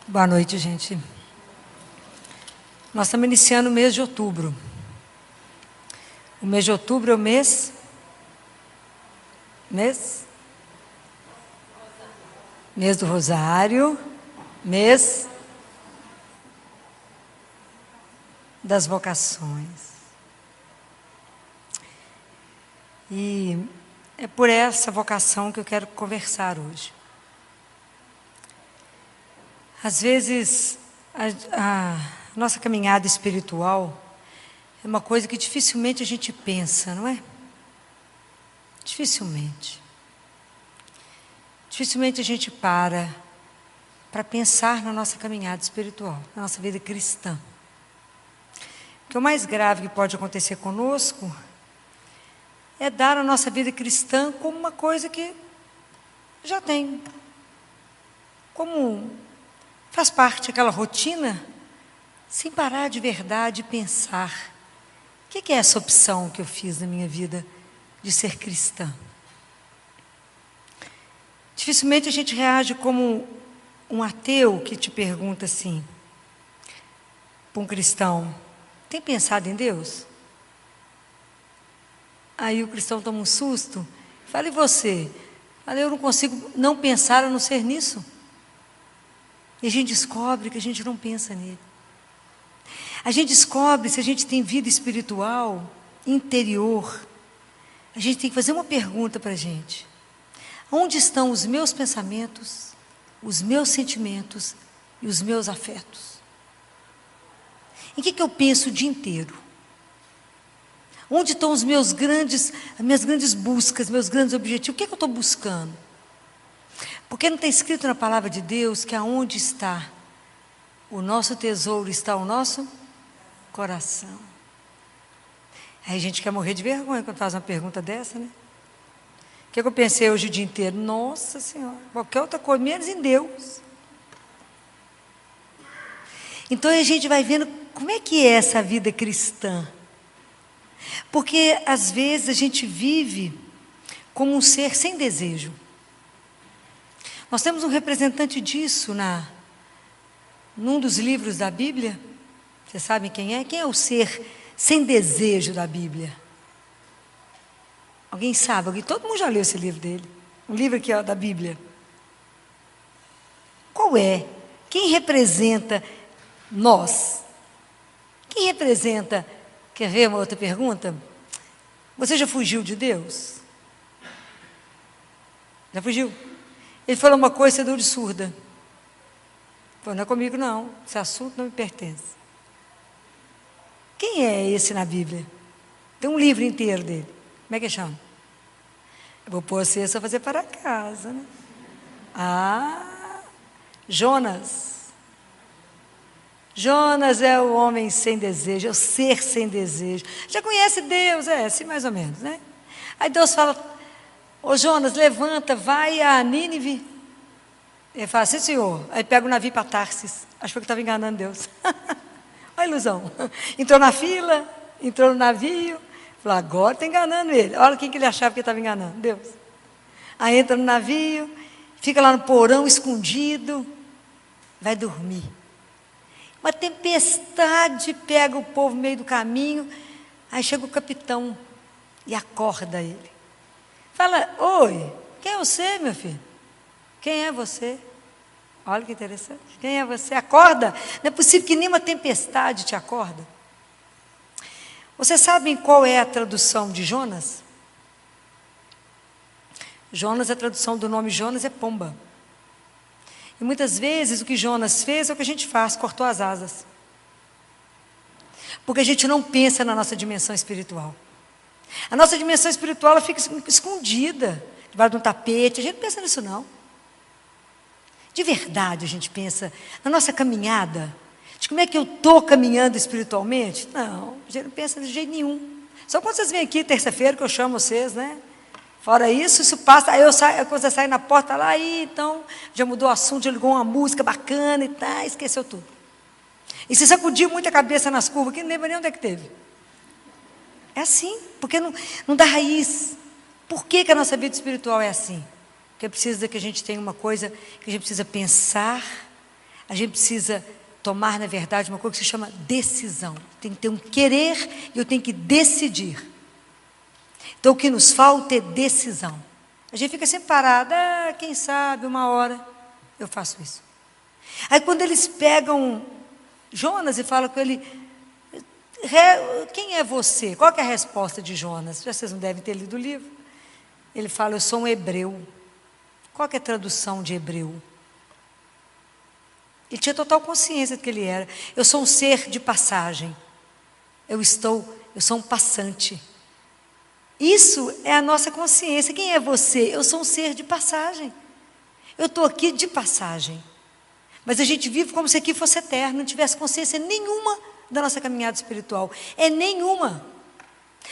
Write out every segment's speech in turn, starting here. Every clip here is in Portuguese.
Boa noite, gente. Nós estamos iniciando o mês de outubro. O mês de outubro é o mês do Rosário, mês das vocações. E é por essa vocação que eu quero conversar hoje. Às vezes, a nossa caminhada espiritual é uma coisa que dificilmente a gente pensa, não é? Dificilmente. Dificilmente a gente para pensar na nossa caminhada espiritual, na nossa vida cristã. Porque o mais grave que pode acontecer conosco é dar a nossa vida cristã como uma coisa que já tem, como faz parte daquela rotina, sem parar de verdade pensar: o que é essa opção que eu fiz na minha vida de ser cristã? Dificilmente a gente reage como um ateu que te pergunta assim, para um cristão: tem pensado em Deus? Aí o cristão toma um susto, fala: e você? Fala: eu não consigo não pensar a não ser nisso. E a gente descobre que a gente não pensa nele. A gente descobre se a gente tem vida espiritual, interior. A gente tem que fazer uma pergunta para a gente: onde estão os meus pensamentos, os meus sentimentos e os meus afetos? Em que eu penso o dia inteiro? Onde estão as minhas grandes buscas, meus grandes objetivos? O que eu estou buscando? Porque não está escrito na palavra de Deus que aonde está o nosso tesouro está o nosso coração. Aí a gente quer morrer de vergonha quando faz uma pergunta dessa, né? O que eu pensei hoje o dia inteiro? Nossa Senhora, qualquer outra coisa, menos em Deus. Então a gente vai vendo como é que é essa vida cristã. Porque às vezes a gente vive como um ser sem desejo. Nós temos um representante disso num dos livros da Bíblia. Vocês sabem quem é? Quem é o ser sem desejo da Bíblia? Alguém sabe? Todo mundo já leu esse livro dele. Um livro aqui, ó, da Bíblia. Qual é? Quem representa nós? Quem representa? Quer ver uma outra pergunta? Você já fugiu de Deus? Já fugiu? Ele falou uma coisa, você deu de surda. Falou: não é comigo não, esse assunto não me pertence. Quem é esse na Bíblia? Tem um livro inteiro dele. Como é que chama? Eu vou pôr você só fazer para casa, né? Jonas. Jonas é o homem sem desejo, é o ser sem desejo. Já conhece Deus, assim mais ou menos, né? Aí Deus fala: ô Jonas, levanta, vai a Nínive. Ele fala: sim, senhor. Aí pega o navio para Tarsis. Achou que estava enganando Deus. Olha a ilusão. Entrou na fila, entrou no navio. Falou: agora está enganando ele. Olha quem que ele achava que estava enganando, Deus. Aí entra no navio, fica lá no porão escondido, vai dormir. Uma tempestade pega o povo no meio do caminho. Aí chega o capitão e acorda ele. Fala: oi, quem é você, meu filho? Quem é você? Olha que interessante. Quem é você? Acorda. Não é possível que nenhuma tempestade te acorda. Vocês sabem qual é a tradução de Jonas? Jonas, a tradução do nome Jonas é pomba. E muitas vezes o que Jonas fez é o que a gente faz, cortou as asas. Porque a gente não pensa na nossa dimensão espiritual. A nossa dimensão espiritual ela fica escondida, debaixo de um tapete. A gente não pensa nisso não. De verdade a gente pensa na nossa caminhada, de como é que eu estou caminhando espiritualmente. Não, a gente não pensa de jeito nenhum. Só quando vocês vêm aqui terça-feira que eu chamo vocês, né? Fora isso passa, aí eu saio, quando você sai na porta lá, aí então, já mudou o assunto, já ligou uma música bacana e tá, esqueceu tudo. E se sacudiu muito a cabeça nas curvas, que não lembra nem onde é que teve. É assim, porque não dá raiz. Por que a nossa vida espiritual é assim? Porque precisa que a gente tenha uma coisa que a gente precisa pensar, A gente precisa tomar, na verdade, uma coisa que se chama decisão. Tem que ter um querer e eu tenho que decidir. Então, o que nos falta é decisão. A gente fica sempre parada, quem sabe, uma hora eu faço isso. Aí, quando eles pegam Jonas e falam com ele, quem é você? Qual que é a resposta de Jonas? Já vocês não devem ter lido o livro. Ele fala, eu sou um hebreu. Qual que é a tradução de hebreu? Ele tinha total consciência de que ele era. Eu sou um ser de passagem. Eu sou um passante. Isso é a nossa consciência. Quem é você? Eu sou um ser de passagem. Eu estou aqui de passagem. Mas a gente vive como se aqui fosse eterno, não tivesse consciência nenhuma da nossa caminhada espiritual. É nenhuma.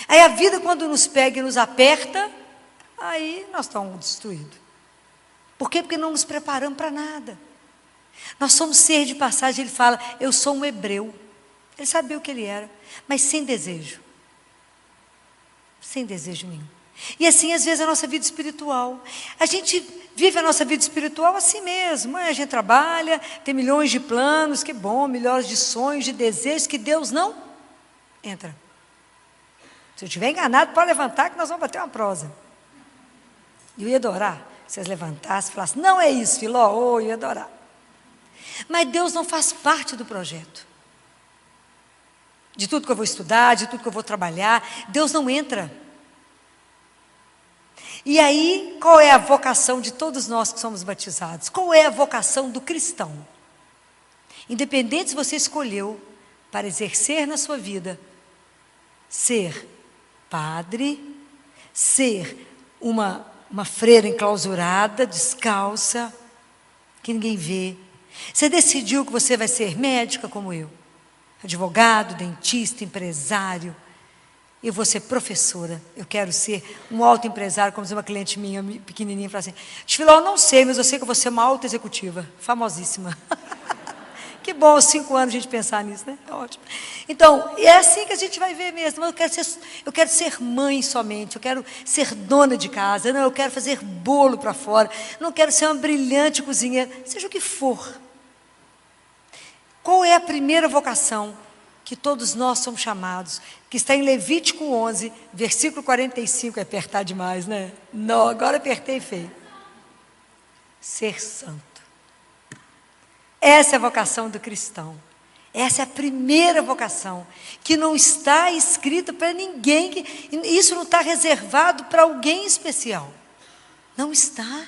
Aí a vida, quando nos pega e nos aperta, aí nós estamos destruídos. Por quê? Porque não nos preparamos para nada. Nós somos ser de passagem. Ele fala, eu sou um hebreu. Ele sabia o que ele era, mas sem desejo. Sem desejo nenhum. E assim, às vezes, a nossa vida espiritual. A gente vive a nossa vida espiritual assim mesmo. A gente trabalha, tem milhões de planos, que bom, milhões de sonhos, de desejos, que Deus não entra. Se eu estiver enganado, pode levantar que nós vamos bater uma prosa. Eu ia adorar. Se vocês levantassem e falassem, não é isso, Filó, eu ia adorar. Mas Deus não faz parte do projeto. De tudo que eu vou estudar, de tudo que eu vou trabalhar, Deus não entra. E aí, qual é a vocação de todos nós que somos batizados? Qual é a vocação do cristão? Independente se você escolheu para exercer na sua vida, ser padre, ser uma freira enclausurada, descalça, que ninguém vê. Você decidiu que você vai ser médica como eu, advogado, dentista, empresário. Eu vou ser professora, eu quero ser um autoempresário, como diz uma cliente minha, pequenininha, fala assim, Filó, eu não sei, mas eu sei que eu vou ser uma alta executiva, famosíssima. Que bom, aos 5 anos a gente pensar nisso, né? É ótimo. Então, é assim que a gente vai ver mesmo. Eu quero ser mãe somente, eu quero ser dona de casa, não, eu quero fazer bolo para fora, não quero ser uma brilhante cozinheira, seja o que for. Qual é a primeira vocação que todos nós somos chamados? Que está em Levítico 11, versículo 45, é apertar demais, né? Não, agora apertei feio. Ser santo. Essa é a vocação do cristão. Essa é a primeira vocação, que não está escrita para ninguém, isso não está reservado para alguém especial. Não está.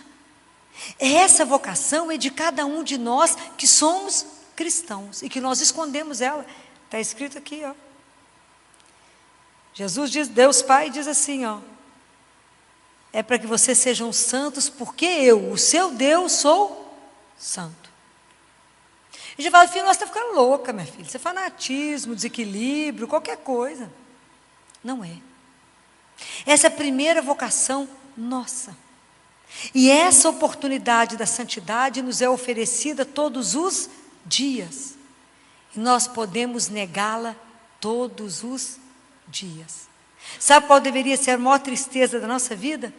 Essa vocação é de cada um de nós que somos cristãos e que nós escondemos ela. Está escrito aqui, ó. Jesus diz, Deus Pai diz assim, ó, é para que vocês sejam santos, porque eu, o seu Deus, sou santo. E já fala, filho, nós estamos ficando louca, minha filha. Isso é fanatismo, desequilíbrio, qualquer coisa. Não é. Essa é a primeira vocação nossa. E essa oportunidade da santidade nos é oferecida todos os dias. E nós podemos negá-la todos os dias. Sabe qual deveria ser a maior tristeza da nossa vida?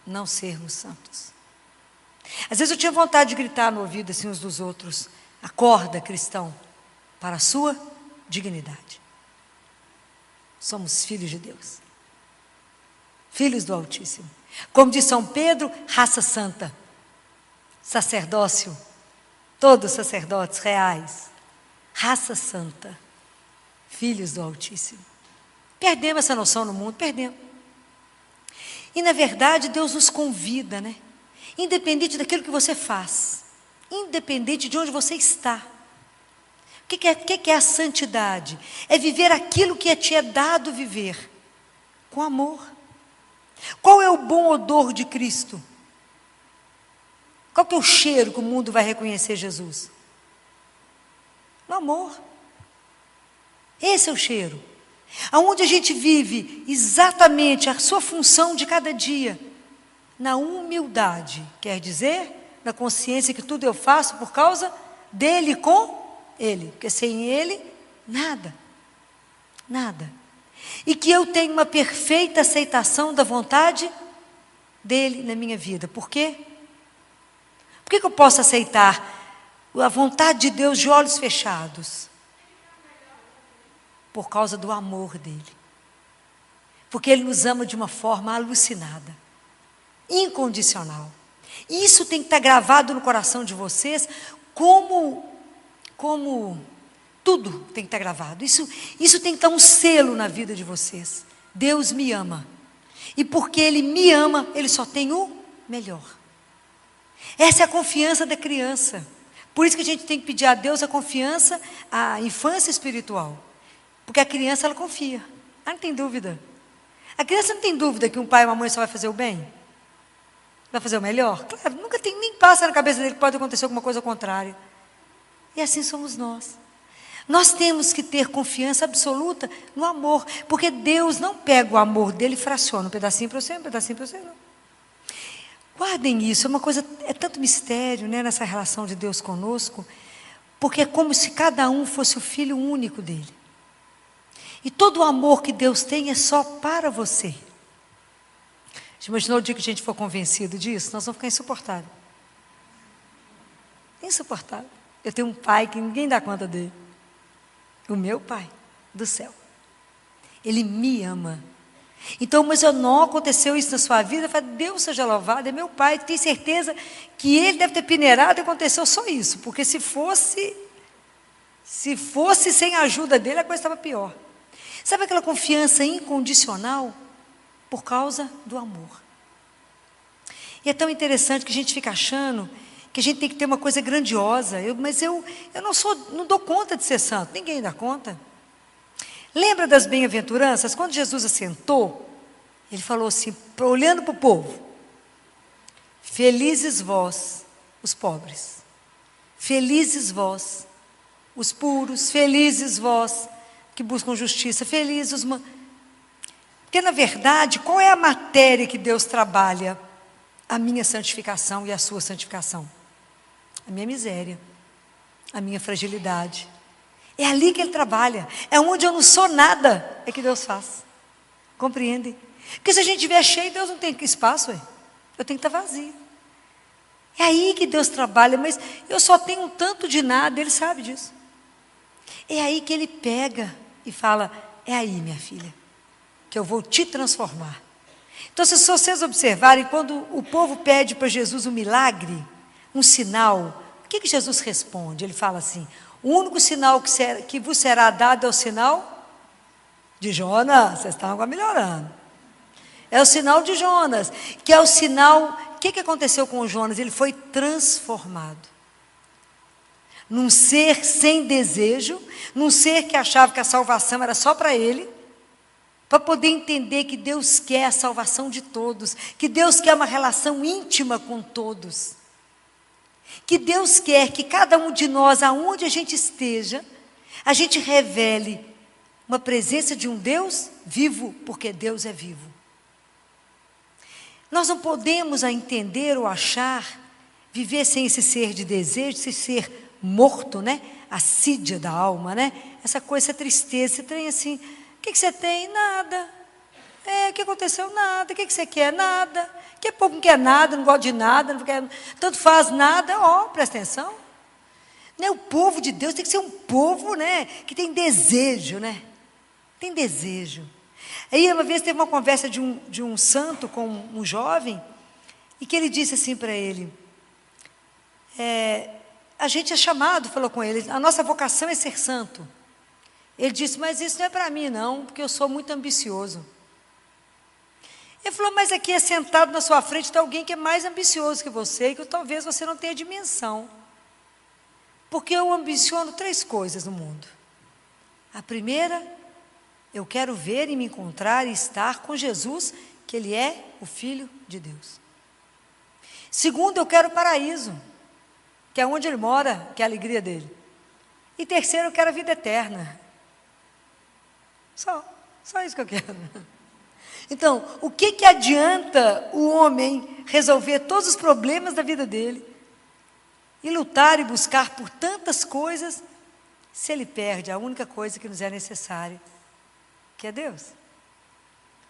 Não sermos santos. Às vezes eu tinha vontade de gritar no ouvido assim uns dos outros, acorda, cristão, para a sua dignidade. Somos filhos de Deus. Filhos do Altíssimo. Como diz São Pedro, raça santa. Sacerdócio. Todos sacerdotes reais. Raça santa. Filhos do Altíssimo. Perdemos essa noção no mundo, perdemos. E na verdade Deus nos convida, né? Independente daquilo que você faz, independente de onde você está. O que é a santidade? É viver aquilo que te é dado viver, com amor. Qual é o bom odor de Cristo? Qual que é o cheiro que o mundo vai reconhecer Jesus? No amor. Esse é o cheiro. Aonde a gente vive exatamente a sua função de cada dia, na humildade, quer dizer, na consciência que tudo eu faço por causa dele, com ele, porque sem ele, nada, nada. E que eu tenho uma perfeita aceitação da vontade dele na minha vida. Por quê? Por que eu posso aceitar a vontade de Deus de olhos fechados, por causa do amor dele. Porque ele nos ama de uma forma alucinada, incondicional. E isso tem que estar gravado no coração de vocês, como tudo tem que estar gravado. Isso tem que estar um selo na vida de vocês. Deus me ama. E porque Ele me ama, Ele só tem o melhor. Essa é a confiança da criança. Por isso que a gente tem que pedir a Deus a confiança, a infância espiritual. Porque a criança, ela confia. Ela não tem dúvida. A criança não tem dúvida que um pai e uma mãe só vai fazer o bem? Vai fazer o melhor? Claro, nunca tem, nem passa na cabeça dele que pode acontecer alguma coisa ao contrário. E assim somos nós. Nós temos que ter confiança absoluta no amor, porque Deus não pega o amor dele e fraciona um pedacinho para você, um pedacinho para você, não. Guardem isso, é uma coisa, é tanto mistério, né, nessa relação de Deus conosco, porque é como se cada um fosse o filho único dele. E todo o amor que Deus tem é só para você. Já imaginou o dia que a gente for convencido disso? Nós vamos ficar insuportável. Insuportável. Eu tenho um pai que ninguém dá conta dele. O meu pai do céu. Ele me ama. Então, mas não aconteceu isso na sua vida? Eu falei, Deus seja louvado, é meu pai. Tenho certeza que ele deve ter peneirado e aconteceu só isso. Porque se fosse sem a ajuda dele, a coisa estava pior. Sabe aquela confiança incondicional? Por causa do amor. E é tão interessante que a gente fica achando que a gente tem que ter uma coisa grandiosa. Mas eu não dou conta de ser santo. Ninguém dá conta. Lembra das bem-aventuranças? Quando Jesus assentou, ele falou assim, olhando para o povo: felizes vós, os pobres. Felizes vós, os puros. Felizes vós, que buscam justiça. Felizes os... Porque, na verdade, qual é a matéria que Deus trabalha? A minha santificação e a sua santificação. A minha miséria, a minha fragilidade. É ali que Ele trabalha. É onde eu não sou nada, é que Deus faz. Compreendem? Porque se a gente estiver cheio, Deus não tem espaço. Eu tenho que estar vazio. É aí que Deus trabalha, mas eu só tenho um tanto de nada, Ele sabe disso. É aí que Ele pega e fala, é aí, minha filha, que eu vou te transformar. Então, se vocês observarem, quando o povo pede para Jesus um milagre, um sinal, o que Jesus responde? Ele fala assim, o único sinal que vos será dado é o sinal de Jonas. Vocês estão agora melhorando. É o sinal de Jonas, que é o sinal... O que aconteceu com o Jonas? Ele foi transformado. Num ser sem desejo, num ser que achava que a salvação era só para ele, para poder entender que Deus quer a salvação de todos, que Deus quer uma relação íntima com todos, que Deus quer que cada um de nós, aonde a gente esteja, a gente revele uma presença de um Deus vivo, porque Deus é vivo. Nós não podemos entender ou achar, viver sem esse ser de desejo, esse ser morto, né? A sídia da alma, né? Essa coisa, essa tristeza, esse trem assim, o que você tem? Nada. O que aconteceu? Nada. O que você quer? Nada. Que povo não quer nada, não gosta de nada, não quer, tanto faz nada. Presta atenção. Né? O povo de Deus tem que ser um povo, né, que tem desejo, né? Tem desejo. Aí uma vez teve uma conversa de um santo com um jovem, e que ele disse assim para ele, a gente é chamado, falou com ele, a nossa vocação é ser santo. Ele disse, mas isso não é para mim não, porque eu sou muito ambicioso. Ele falou, mas aqui é sentado na sua frente está alguém que é mais ambicioso que você, e que talvez você não tenha dimensão. Porque eu ambiciono 3 coisas no mundo. A primeira, eu quero ver e me encontrar e estar com Jesus, que Ele é o Filho de Deus. Segundo, eu quero o paraíso, que é onde Ele mora, que é a alegria dele. E terceiro, eu quero a vida eterna. Só isso que eu quero. Então, o que adianta o homem resolver todos os problemas da vida dele e lutar e buscar por tantas coisas, se ele perde a única coisa que nos é necessária, que é Deus?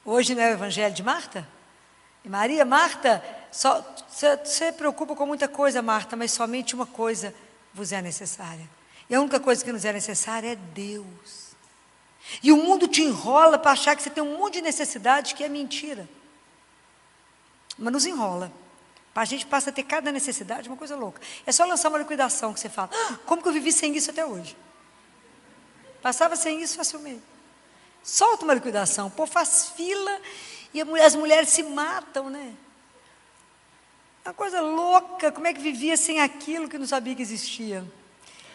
Hoje não é o evangelho de Marta? E Maria, Marta, você se preocupa com muita coisa, Marta, mas somente uma coisa vos é necessária. E a única coisa que nos é necessária é Deus. E o mundo te enrola para achar que você tem um monte de necessidade, que é mentira. Mas nos enrola. A gente passa a ter cada necessidade, uma coisa louca. É só lançar uma liquidação que você fala, como que eu vivi sem isso até hoje? Passava sem isso facilmente. Solta uma liquidação, pô, faz fila e as mulheres se matam, né? É uma coisa louca, como é que vivia sem aquilo que não sabia que existia?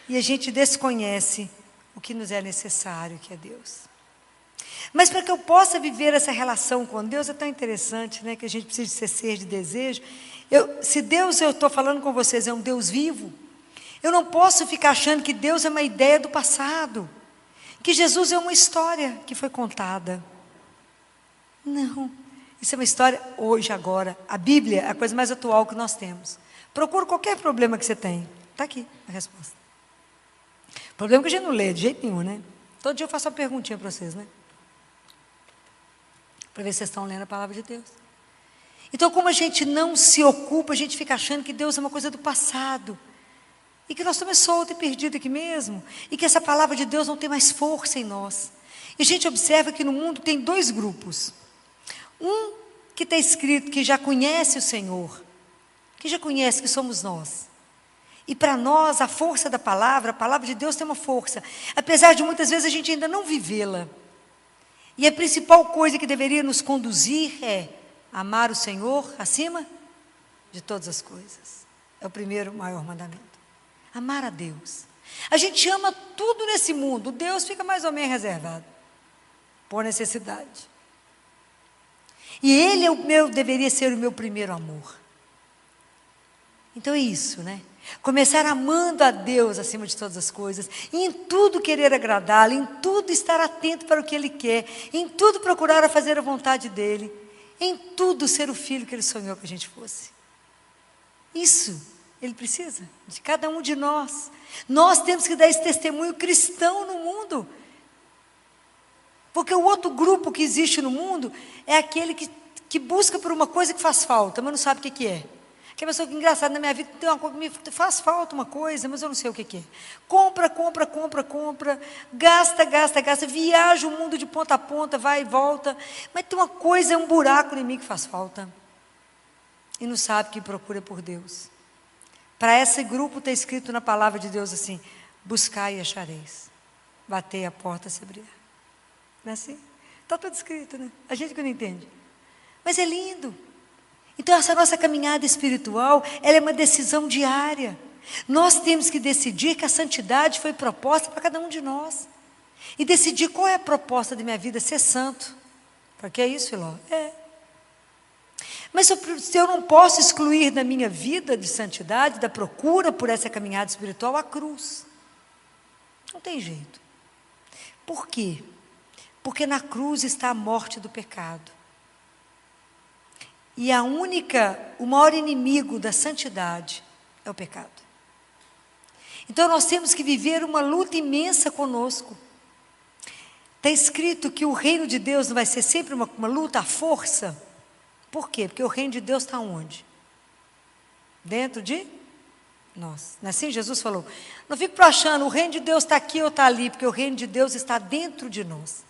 E a gente desconhece o que nos é necessário, que é Deus. Mas para que eu possa viver essa relação com Deus, é tão interessante, né? Que a gente precisa ser de desejo. Se Deus, eu estou falando com vocês, é um Deus vivo, eu não posso ficar achando que Deus é uma ideia do passado, que Jesus é uma história que foi contada. Não, isso é uma história hoje, agora. A Bíblia é a coisa mais atual que nós temos. Procura qualquer problema que você tem, está aqui a resposta. Problema que a gente não lê de jeito nenhum, né? Todo dia eu faço uma perguntinha para vocês, né? Para ver se vocês estão lendo a palavra de Deus. Então, como a gente não se ocupa, a gente fica achando que Deus é uma coisa do passado. E que nós estamos soltos e perdidos aqui mesmo. E que essa palavra de Deus não tem mais força em nós. E a gente observa que no mundo tem dois grupos. Um que está escrito que já conhece o Senhor. Que já conhece que somos nós. E para nós, a força da palavra, a palavra de Deus tem uma força. Apesar de muitas vezes a gente ainda não vivê-la. E a principal coisa que deveria nos conduzir é amar o Senhor acima de todas as coisas. É o primeiro maior mandamento. Amar a Deus. A gente ama tudo nesse mundo. Deus fica mais ou menos reservado. Por necessidade. E Ele deveria ser o meu primeiro amor. Então é isso, né? Começar amando a Deus acima de todas as coisas, e em tudo querer agradá-lo, em tudo estar atento para o que Ele quer, em tudo procurar fazer a vontade dEle, em tudo ser o filho que Ele sonhou que a gente fosse. Isso Ele precisa de cada um de nós. Nós temos que dar esse testemunho cristão no mundo, porque o outro grupo que existe no mundo é aquele que busca por uma coisa que faz falta, mas não sabe o que é. Que a pessoa que engraçada na minha vida tem uma coisa, me faz falta uma coisa, mas eu não sei o que é. Compra, gasta, viaja o mundo de ponta a ponta, vai e volta, mas tem uma coisa, é um buraco em mim que faz falta. E não sabe que procura por Deus. Para esse grupo está escrito na palavra de Deus assim: buscai e achareis, batei a porta se abrirá. Não é assim? Está tudo escrito, né? A gente que não entende. Mas é lindo. Então essa nossa caminhada espiritual, ela é uma decisão diária. Nós temos que decidir que a santidade foi proposta para cada um de nós. E decidir qual é a proposta da minha vida, ser santo. Para que é isso, Filó? É. Mas se eu não posso excluir da minha vida de santidade, da procura por essa caminhada espiritual, a cruz. Não tem jeito. Por quê? Porque na cruz está a morte do pecado. E o maior inimigo da santidade é o pecado. Então nós temos que viver uma luta imensa conosco. Está escrito que o reino de Deus não vai ser sempre uma luta à força. Por quê? Porque o reino de Deus está onde? Dentro de nós. Não é assim? Jesus falou. Não fico achando, o reino de Deus está aqui ou está ali, porque o reino de Deus está dentro de nós.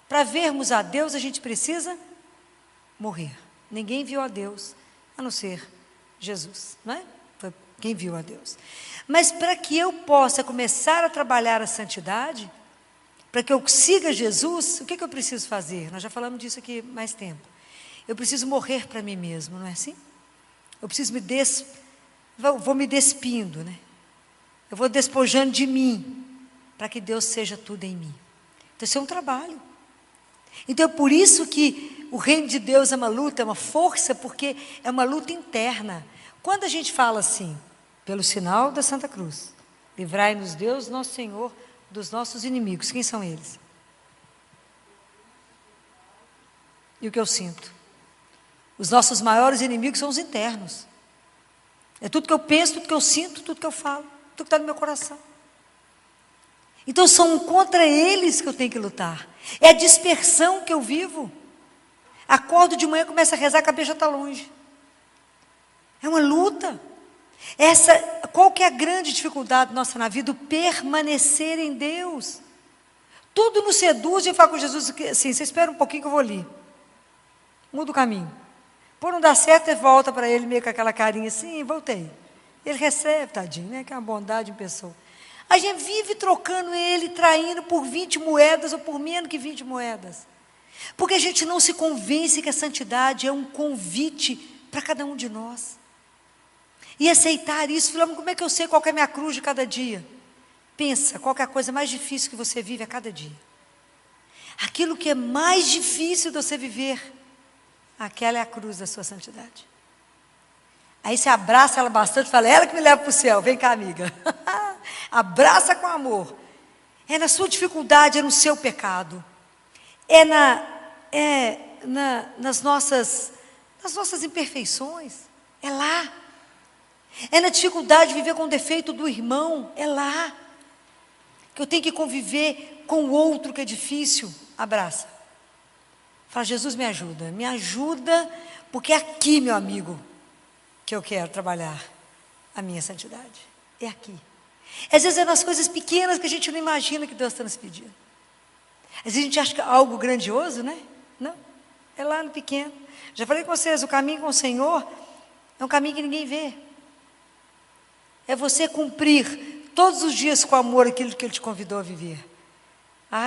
Para vermos a Deus, a gente precisa morrer. Ninguém viu a Deus, a não ser Jesus, não é? Foi quem viu a Deus. Mas para que eu possa começar a trabalhar a santidade, para que eu siga Jesus, o que eu preciso fazer? Nós já falamos disso aqui mais tempo. Eu preciso morrer para mim mesmo, não é assim? Eu preciso vou me despindo, né? Eu vou despojando de mim, para que Deus seja tudo em mim. Então isso é um trabalho. Então é por isso que o reino de Deus é uma luta, é uma força, porque é uma luta interna. Quando a gente fala assim, pelo sinal da Santa Cruz, livrai-nos Deus, nosso Senhor, dos nossos inimigos. Quem são eles? E o que eu sinto? Os nossos maiores inimigos são os internos. É tudo que eu penso, tudo que eu sinto, tudo que eu falo, tudo que está no meu coração. Então são contra eles que eu tenho que lutar. É a dispersão que eu vivo. Acordo de manhã, começo a rezar, a cabeça já está longe. É uma luta. qual que é a grande dificuldade nossa na vida? O permanecer em Deus. Tudo nos seduz, e eu falo com Jesus assim, você espera um pouquinho que eu vou ali. Muda o caminho. Por não dar certo, ele volta para ele meio com aquela carinha assim, voltei. Ele recebe, tadinho, né? Que é uma bondade em pessoa. A gente vive trocando ele, traindo por 20 moedas ou por menos que 20 moedas. Porque a gente não se convence que a santidade é um convite para cada um de nós. E aceitar isso, falando, como é que eu sei qual que é a minha cruz de cada dia? Pensa, qual que é a coisa mais difícil que você vive a cada dia? Aquilo que é mais difícil de você viver, aquela é a cruz da sua santidade. Aí você abraça ela bastante e fala, ela que me leva para o céu, vem cá, amiga. Abraça com amor. É na sua dificuldade, é no seu pecado. Nas nossas imperfeições. É lá. É na dificuldade de viver com o defeito do irmão. É lá. Que eu tenho que conviver com o outro que é difícil. Abraça. Fala, Jesus, me ajuda, porque é aqui, meu amigo, que eu quero trabalhar a minha santidade. É aqui. Às vezes é nas coisas pequenas que a gente não imagina que Deus está nos pedindo. Às vezes a gente acha que é algo grandioso, né? Não, é lá no pequeno. Já falei com vocês, o caminho com o Senhor é um caminho que ninguém vê. É você cumprir todos os dias com amor aquilo que Ele te convidou a viver.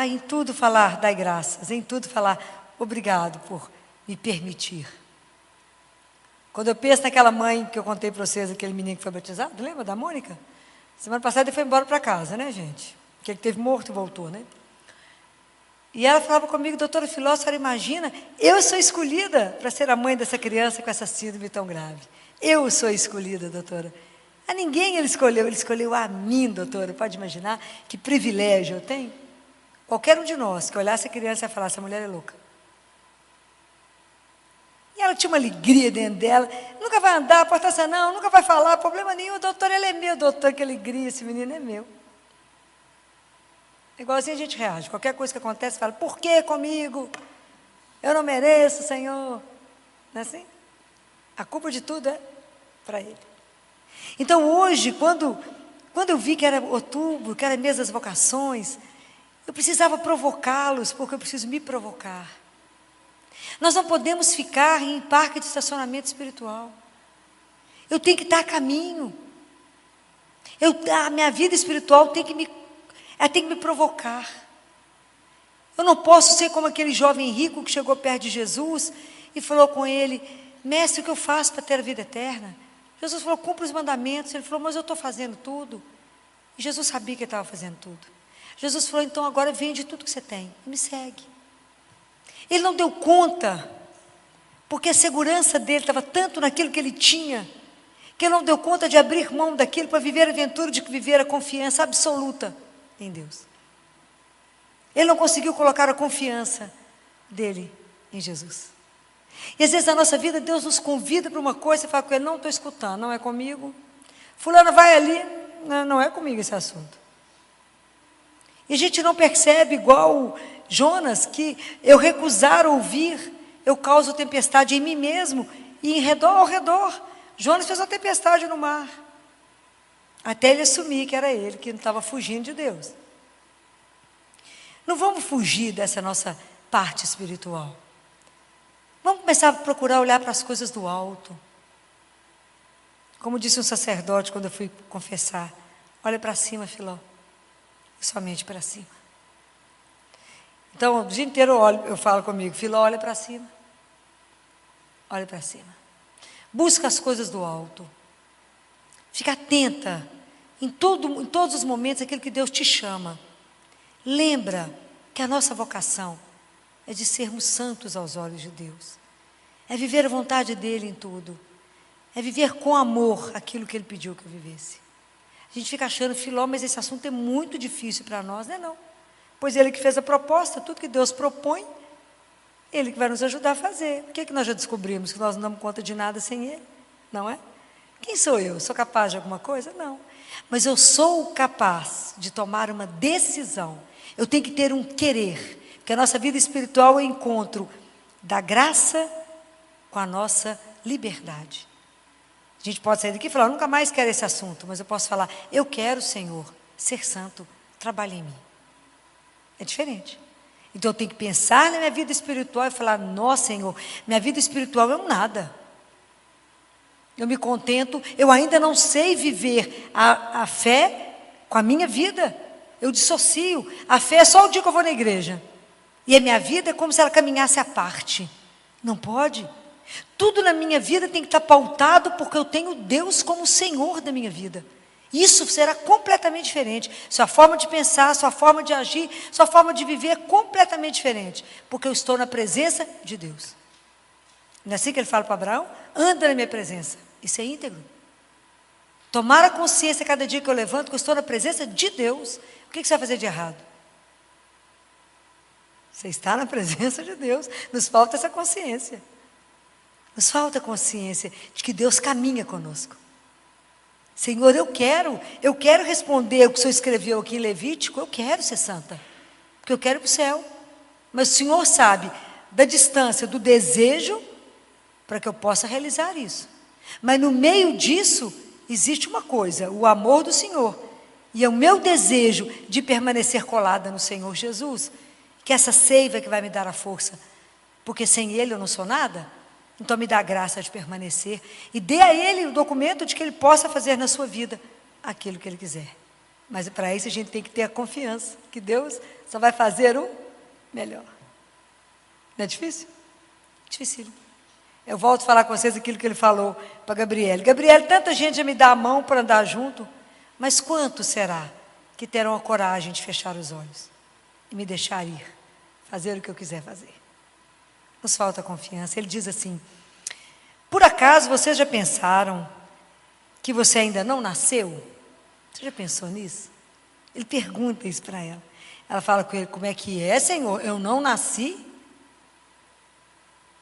Em tudo falar, dai graças. Em tudo falar, obrigado por me permitir. Quando eu penso naquela mãe que eu contei para vocês, aquele menino que foi batizado, lembra da Mônica? Semana passada ele foi embora para casa, né, gente? Porque ele teve morto e voltou, né? E ela falava comigo, doutora Filó, a senhora imagina, eu sou escolhida para ser a mãe dessa criança com essa síndrome tão grave. Eu sou escolhida, doutora. A ninguém ele escolheu a mim, doutora. Pode imaginar que privilégio eu tenho? Qualquer um de nós que olhasse a criança e falasse, essa mulher é louca. E ela tinha uma alegria dentro dela, nunca vai andar, porta não, nunca vai falar, problema nenhum, doutor, ele é meu, doutor, que alegria, esse menino é meu. É igualzinho a gente reage, qualquer coisa que acontece, fala, por que comigo? Eu não mereço, Senhor. Não é assim? A culpa de tudo é para Ele. Então hoje, quando eu vi que era outubro, que era mês das vocações, eu precisava provocá-los, porque eu preciso me provocar. Nós não podemos ficar em parque de estacionamento espiritual. Eu tenho que estar a caminho. A minha vida espiritual tem que me provocar. Eu não posso ser como aquele jovem rico que chegou perto de Jesus e falou com ele, mestre, o que eu faço para ter a vida eterna? Jesus falou, cumpre os mandamentos. Ele falou, mas eu estou fazendo tudo. E Jesus sabia que ele estava fazendo tudo. Jesus falou, então agora vende tudo que você tem e me segue. Ele não deu conta, porque a segurança dele estava tanto naquilo que ele tinha, que ele não deu conta de abrir mão daquilo para viver a aventura de viver a confiança absoluta em Deus. Ele não conseguiu colocar a confiança dele em Jesus. E às vezes na nossa vida Deus nos convida para uma coisa e fala com ele, não estou escutando, não é comigo. Fulano vai ali, não é comigo esse assunto. E a gente não percebe igual Jonas, que eu recusar ouvir, eu causo tempestade em mim mesmo e ao redor. Jonas fez uma tempestade no mar. Até ele assumir que era ele, que não estava fugindo de Deus. Não vamos fugir dessa nossa parte espiritual. Vamos começar a procurar olhar para as coisas do alto. Como disse um sacerdote quando eu fui confessar, olha para cima, Filó. Somente para cima. Então, o dia inteiro eu falo comigo, Filó, olha para cima. Olha para cima. Busca as coisas do alto. Fica atenta em todos os momentos aquilo que Deus te chama. Lembra que a nossa vocação é de sermos santos aos olhos de Deus. É viver a vontade dEle em tudo. É viver com amor aquilo que Ele pediu que eu vivesse. A gente fica achando, Filó, mas esse assunto é muito difícil para nós. Não é não. Pois Ele que fez a proposta, tudo que Deus propõe, Ele que vai nos ajudar a fazer. O que é que nós já descobrimos? Que nós não damos conta de nada sem Ele, não é? Quem sou eu? Sou capaz de alguma coisa? Não. Mas eu sou capaz de tomar uma decisão. Eu tenho que ter um querer. Porque a nossa vida espiritual é o encontro da graça com a nossa liberdade. A gente pode sair daqui e falar, eu nunca mais quero esse assunto, mas eu posso falar, eu quero, Senhor, ser santo, trabalhe em mim. É diferente. Então eu tenho que pensar na minha vida espiritual e falar, nossa, Senhor, minha vida espiritual é um nada. Eu me contento, eu ainda não sei viver a fé com a minha vida. Eu dissocio. A fé é só o dia que eu vou na igreja. E a minha vida é como se ela caminhasse à parte. Não pode. Tudo na minha vida tem que estar pautado porque eu tenho Deus como Senhor da minha vida. Isso será completamente diferente. Sua forma de pensar, sua forma de agir, sua forma de viver é completamente diferente. Porque eu estou na presença de Deus. Não é assim que ele fala para Abraão? Anda na minha presença. Isso é íntegro. Tomar a consciência cada dia que eu levanto que eu estou na presença de Deus. O que você vai fazer de errado? Você está na presença de Deus. Nos falta essa consciência. Nos falta a consciência de que Deus caminha conosco. Senhor, eu quero responder o que o Senhor escreveu aqui em Levítico, eu quero ser santa, porque eu quero ir para o céu. Mas o Senhor sabe da distância, do desejo, para que eu possa realizar isso. Mas no meio disso, existe uma coisa, o amor do Senhor, e é o meu desejo de permanecer colada no Senhor Jesus, que essa seiva que vai me dar a força, porque sem Ele eu não sou nada. Então me dá a graça de permanecer e dê a Ele o documento de que Ele possa fazer na sua vida aquilo que Ele quiser. Mas para isso a gente tem que ter a confiança que Deus só vai fazer o melhor. Não é difícil? Difícil. Eu volto a falar com vocês aquilo que Ele falou para Gabriele. Gabriele, tanta gente já me dá a mão para andar junto, mas quantos será que terão a coragem de fechar os olhos e me deixar ir, fazer o que eu quiser fazer? Nos falta confiança. Ele diz assim, por acaso vocês já pensaram que você ainda não nasceu? Você já pensou nisso? Ele pergunta isso para ela. Ela fala com ele, como é que é, Senhor? Eu não nasci?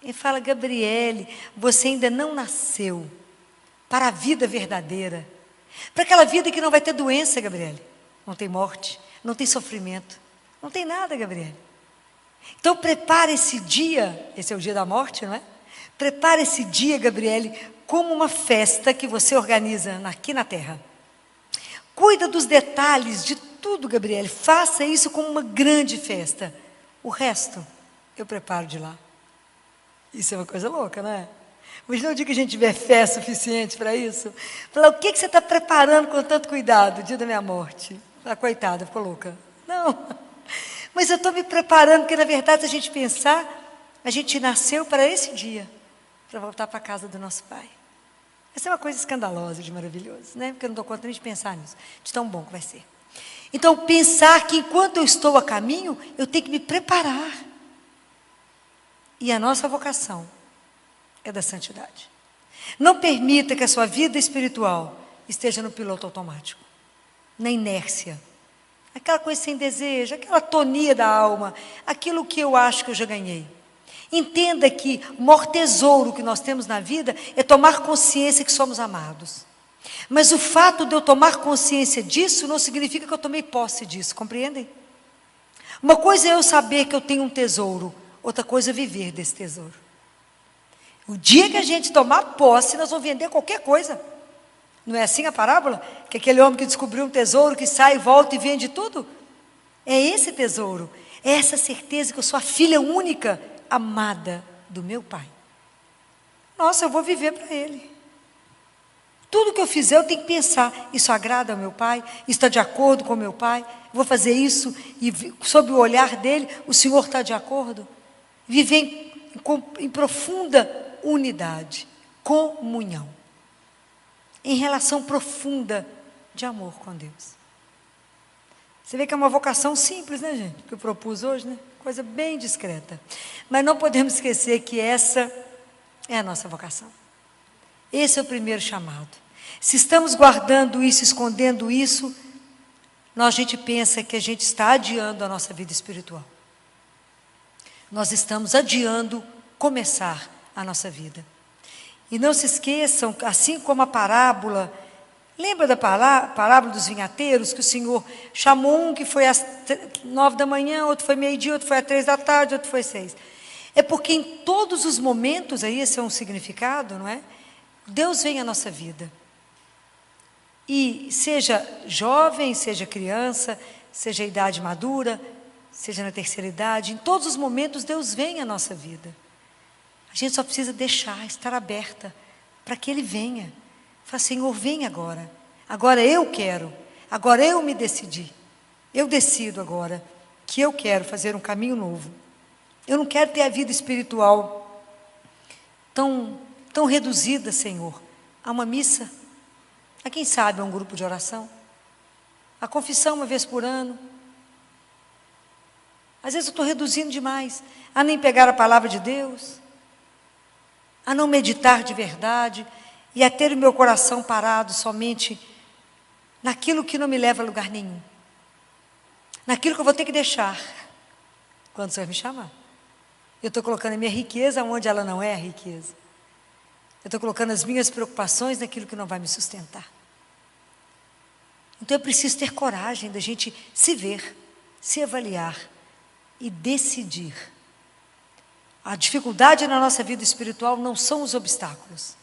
Ele fala, Gabriele, você ainda não nasceu para a vida verdadeira. Para aquela vida que não vai ter doença, Gabriele. Não tem morte, não tem sofrimento, não tem nada, Gabriele. Então prepare esse dia, esse é o dia da morte, não é? Prepare esse dia, Gabriele, como uma festa que você organiza aqui na terra. Cuida dos detalhes de tudo, Gabriele. Faça isso como uma grande festa. O resto, eu preparo de lá. Isso é uma coisa louca, não é? Mas não diga que a gente tiver fé suficiente para isso. Falar, o que você está preparando com tanto cuidado? O dia da minha morte. Ah, coitada, ficou louca. Não. Mas eu estou me preparando, porque na verdade, se a gente pensar, a gente nasceu para esse dia, para voltar para a casa do nosso Pai. Essa é uma coisa escandalosa, de maravilhoso, né? Porque eu não dou conta nem de pensar nisso, de tão bom que vai ser. Então, pensar que enquanto eu estou a caminho, eu tenho que me preparar. E a nossa vocação é da santidade. Não permita que a sua vida espiritual esteja no piloto automático, na inércia. Aquela coisa sem desejo, aquela atonia da alma, aquilo que eu acho que eu já ganhei. Entenda que o maior tesouro que nós temos na vida é tomar consciência que somos amados. Mas o fato de eu tomar consciência disso não significa que eu tomei posse disso, compreendem? Uma coisa é eu saber que eu tenho um tesouro, outra coisa é viver desse tesouro. O dia que a gente tomar posse, nós vamos vender qualquer coisa. Não é assim a parábola? Que aquele homem que descobriu um tesouro, que sai, volta e vende tudo? É esse tesouro, é essa certeza que eu sou a filha única, amada do meu Pai. Nossa, eu vou viver para Ele. Tudo que eu fizer, eu tenho que pensar, isso agrada ao meu Pai? Isso está de acordo com o meu Pai? Eu vou fazer isso e sob o olhar dele, o Senhor está de acordo? Viver em profunda unidade, comunhão. Em relação profunda de amor com Deus. Você vê que é uma vocação simples, né, gente? Que eu propus hoje, né? Coisa bem discreta. Mas não podemos esquecer que essa é a nossa vocação. Esse é o primeiro chamado. Se estamos guardando isso, escondendo isso, a gente pensa que a gente está adiando a nossa vida espiritual. Nós estamos adiando começar a nossa vida. E não se esqueçam, assim como a parábola, lembra da parábola dos vinhateiros, que o Senhor chamou um que foi às 9 da manhã, outro foi meio-dia, outro foi às 3 da tarde, outro foi 6. É porque em todos os momentos, aí esse é um significado, não é? Deus vem à nossa vida. E seja jovem, seja criança, seja idade madura, seja na terceira idade, em todos os momentos Deus vem à nossa vida. A gente só precisa deixar, estar aberta para que Ele venha. Fala, Senhor, vem agora. Agora eu quero. Agora eu me decidi. Eu decido agora que eu quero fazer um caminho novo. Eu não quero ter a vida espiritual tão reduzida, Senhor, a uma missa, a quem sabe a um grupo de oração, a confissão uma vez por ano. Às vezes eu estou reduzindo demais, a nem pegar a palavra de Deus, a não meditar de verdade e a ter o meu coração parado somente naquilo que não me leva a lugar nenhum, naquilo que eu vou ter que deixar quando o Senhor me chamar. Eu estou colocando a minha riqueza onde ela não é a riqueza. Eu estou colocando as minhas preocupações naquilo que não vai me sustentar. Então eu preciso ter coragem da gente se ver, se avaliar e decidir. A dificuldade na nossa vida espiritual não são os obstáculos,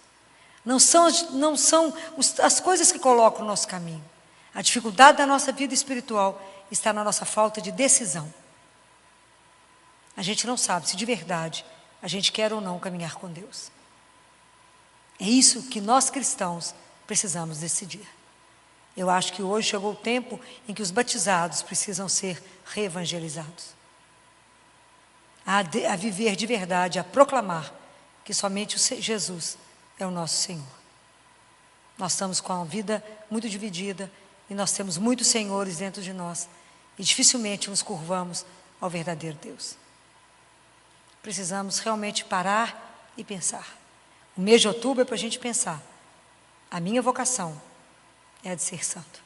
não são as coisas que colocam no nosso caminho. A dificuldade da nossa vida espiritual está na nossa falta de decisão. A gente não sabe se de verdade a gente quer ou não caminhar com Deus. É isso que nós cristãos precisamos decidir. Eu acho que hoje chegou o tempo em que os batizados precisam ser reevangelizados. A viver de verdade, a proclamar que somente Jesus é o nosso Senhor. Nós estamos com a vida muito dividida e nós temos muitos senhores dentro de nós e dificilmente nos curvamos ao verdadeiro Deus. Precisamos realmente parar e pensar. O mês de outubro é para a gente pensar. A minha vocação é a de ser santo.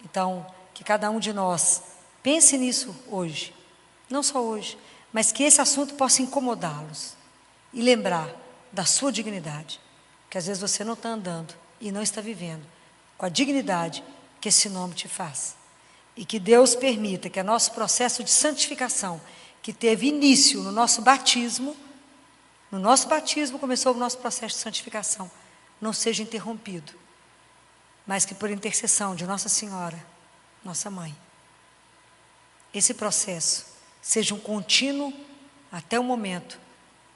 Então, que cada um de nós pense nisso hoje. Não só hoje, mas que esse assunto possa incomodá-los. E lembrar da sua dignidade. Que às vezes você não está andando e não está vivendo com a dignidade que esse nome te faz. E que Deus permita que o nosso processo de santificação, que teve início no nosso batismo começou o nosso processo de santificação, não seja interrompido, mas que por intercessão de Nossa Senhora, nossa mãe, esse processo seja um contínuo até o momento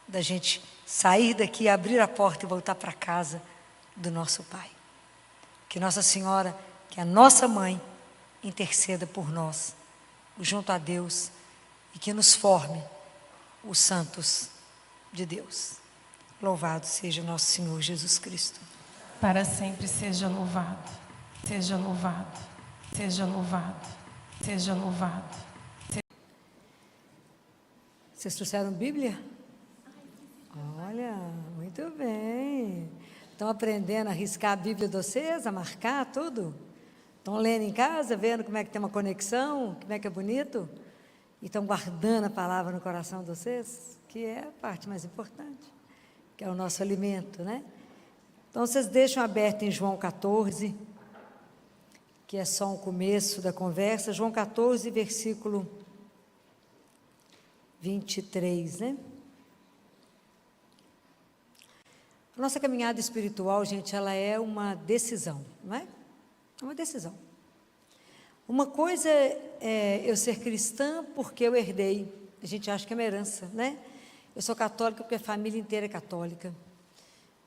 da gente sair daqui, abrir a porta e voltar para a casa do nosso Pai. Que Nossa Senhora, que a nossa mãe, interceda por nós, junto a Deus, e que nos forme os santos de Deus. Louvado seja nosso Senhor Jesus Cristo. Para sempre seja louvado, seja louvado, seja louvado, seja louvado. Vocês trouxeram Bíblia? Olha, muito bem. Estão aprendendo a riscar a Bíblia de vocês, a marcar tudo? Estão lendo em casa, vendo como é que tem uma conexão, como é que é bonito? E estão guardando a palavra no coração de vocês, que é a parte mais importante, que é o nosso alimento, né? Então, vocês deixam aberto em João 14, que é só um começo da conversa, João 14, versículo 23, né? A nossa caminhada espiritual, gente, ela é uma decisão, não é? É uma decisão. Uma coisa é eu ser cristã porque eu herdei. A gente acha que é uma herança, né? Eu sou católica porque a família inteira é católica.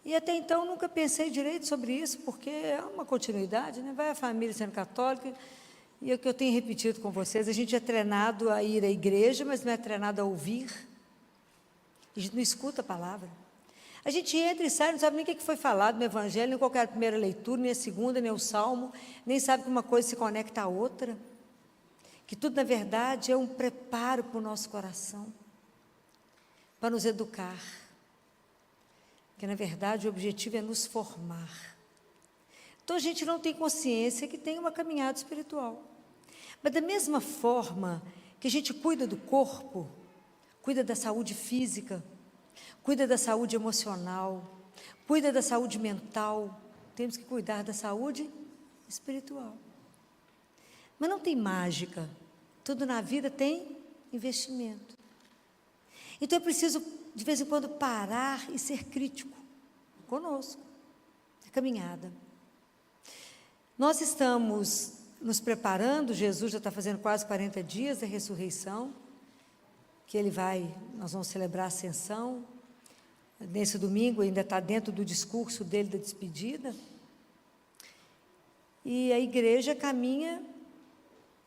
E até então nunca pensei direito sobre isso, porque é uma continuidade, né? Vai a família sendo católica. E é o que eu tenho repetido com vocês, a gente é treinado a ir à igreja, mas não é treinado a ouvir. A gente não escuta a palavra. A gente entra e sai, não sabe nem o que foi falado no Evangelho, nem qual é a primeira leitura, nem a segunda, nem o Salmo, nem sabe que uma coisa se conecta à outra. Que tudo, na verdade, é um preparo para o nosso coração, para nos educar. Que, na verdade, o objetivo é nos formar. Então, a gente não tem consciência que tem uma caminhada espiritual. Mas da mesma forma que a gente cuida do corpo, cuida da saúde física, cuida da saúde emocional, cuida da saúde mental, temos que cuidar da saúde espiritual. Mas não tem mágica, tudo na vida tem investimento. Então é preciso, de vez em quando, parar e ser crítico conosco. caminhada. Nós estamos nos preparando, Jesus já está fazendo quase 40 dias da ressurreição, que nós vamos celebrar a ascensão. Nesse domingo ainda está dentro do discurso dele da despedida. E a igreja caminha,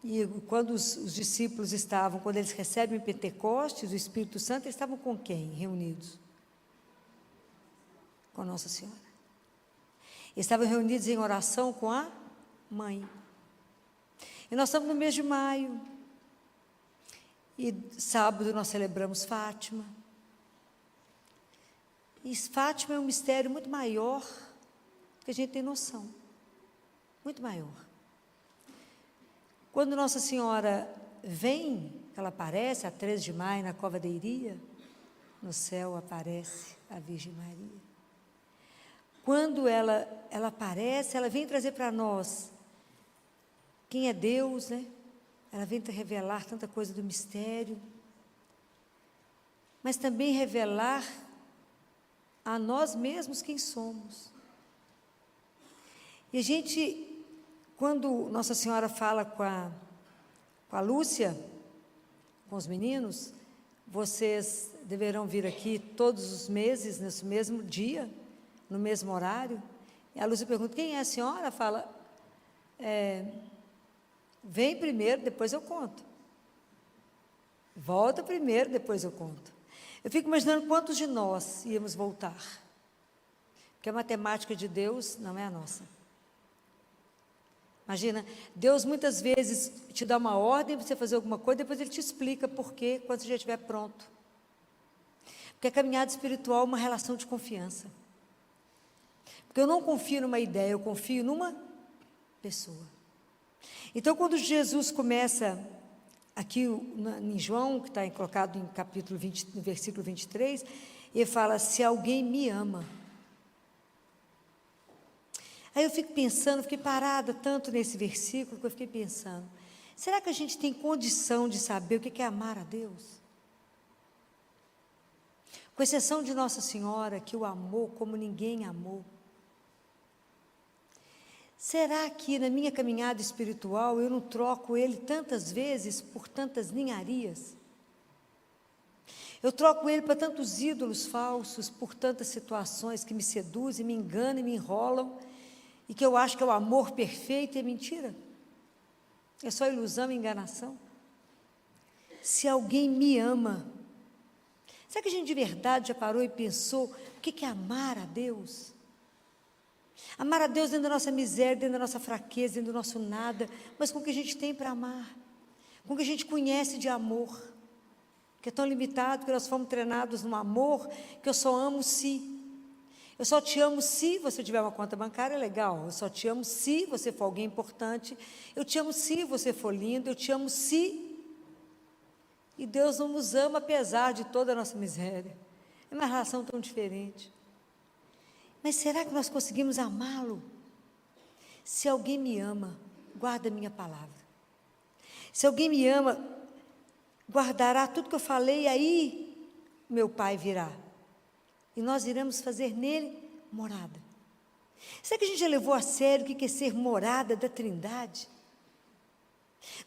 e quando os discípulos quando eles recebem Pentecostes, o Espírito Santo, eles estavam com quem reunidos? Com Nossa Senhora. Eles estavam reunidos em oração com a mãe. E nós estamos no mês de maio. E sábado nós celebramos Fátima. E Fátima é um mistério muito maior do que a gente tem noção. Muito maior. Quando Nossa Senhora vem, ela aparece a 13 de maio na Cova da Iria, no céu aparece a Virgem Maria. Quando ela aparece, ela vem trazer para nós quem é Deus, né? Ela vem revelar tanta coisa do mistério, mas também revelar a nós mesmos quem somos. E a gente, quando Nossa Senhora fala com a Lúcia, com os meninos, vocês deverão vir aqui todos os meses, nesse mesmo dia, no mesmo horário. E a Lúcia pergunta, quem é a senhora? Fala, vem primeiro, depois eu conto. Volta primeiro, depois eu conto. Eu fico imaginando quantos de nós íamos voltar. Porque a matemática de Deus não é a nossa. Imagina, Deus muitas vezes te dá uma ordem para você fazer alguma coisa, depois Ele te explica por quê, quando você já estiver pronto. Porque a caminhada espiritual é uma relação de confiança. Porque eu não confio numa ideia, eu confio numa pessoa. Então, quando Jesus começa, aqui em João, que está colocado em capítulo 20, no versículo 23, ele fala, se alguém me ama. Aí eu fico pensando, fiquei parada tanto nesse versículo, que eu fiquei pensando, será que a gente tem condição de saber o que é amar a Deus? Com exceção de Nossa Senhora, que o amou como ninguém amou. Será que na minha caminhada espiritual eu não troco Ele tantas vezes por tantas ninharias? Eu troco Ele para tantos ídolos falsos, por tantas situações que me seduzem, me enganam e me enrolam, e que eu acho que é o amor perfeito e é mentira? É só ilusão e enganação? Se alguém me ama, será que a gente de verdade já parou e pensou o que é amar a Deus? Amar a Deus dentro da nossa miséria, dentro da nossa fraqueza, dentro do nosso nada, mas com o que a gente tem para amar, com o que a gente conhece de amor, que é tão limitado, que nós fomos treinados no amor, que eu só amo se. Eu só te amo se você tiver uma conta bancária legal, eu só te amo se você for alguém importante, eu te amo se você for lindo, eu te amo se. E Deus não nos ama apesar de toda a nossa miséria. É uma relação tão diferente. Mas será que nós conseguimos amá-lo? Se alguém me ama, guarda a minha palavra. Se alguém me ama, guardará tudo que eu falei, e aí meu Pai virá. E nós iremos fazer nele morada. Será que a gente já levou a sério o que é ser morada da Trindade?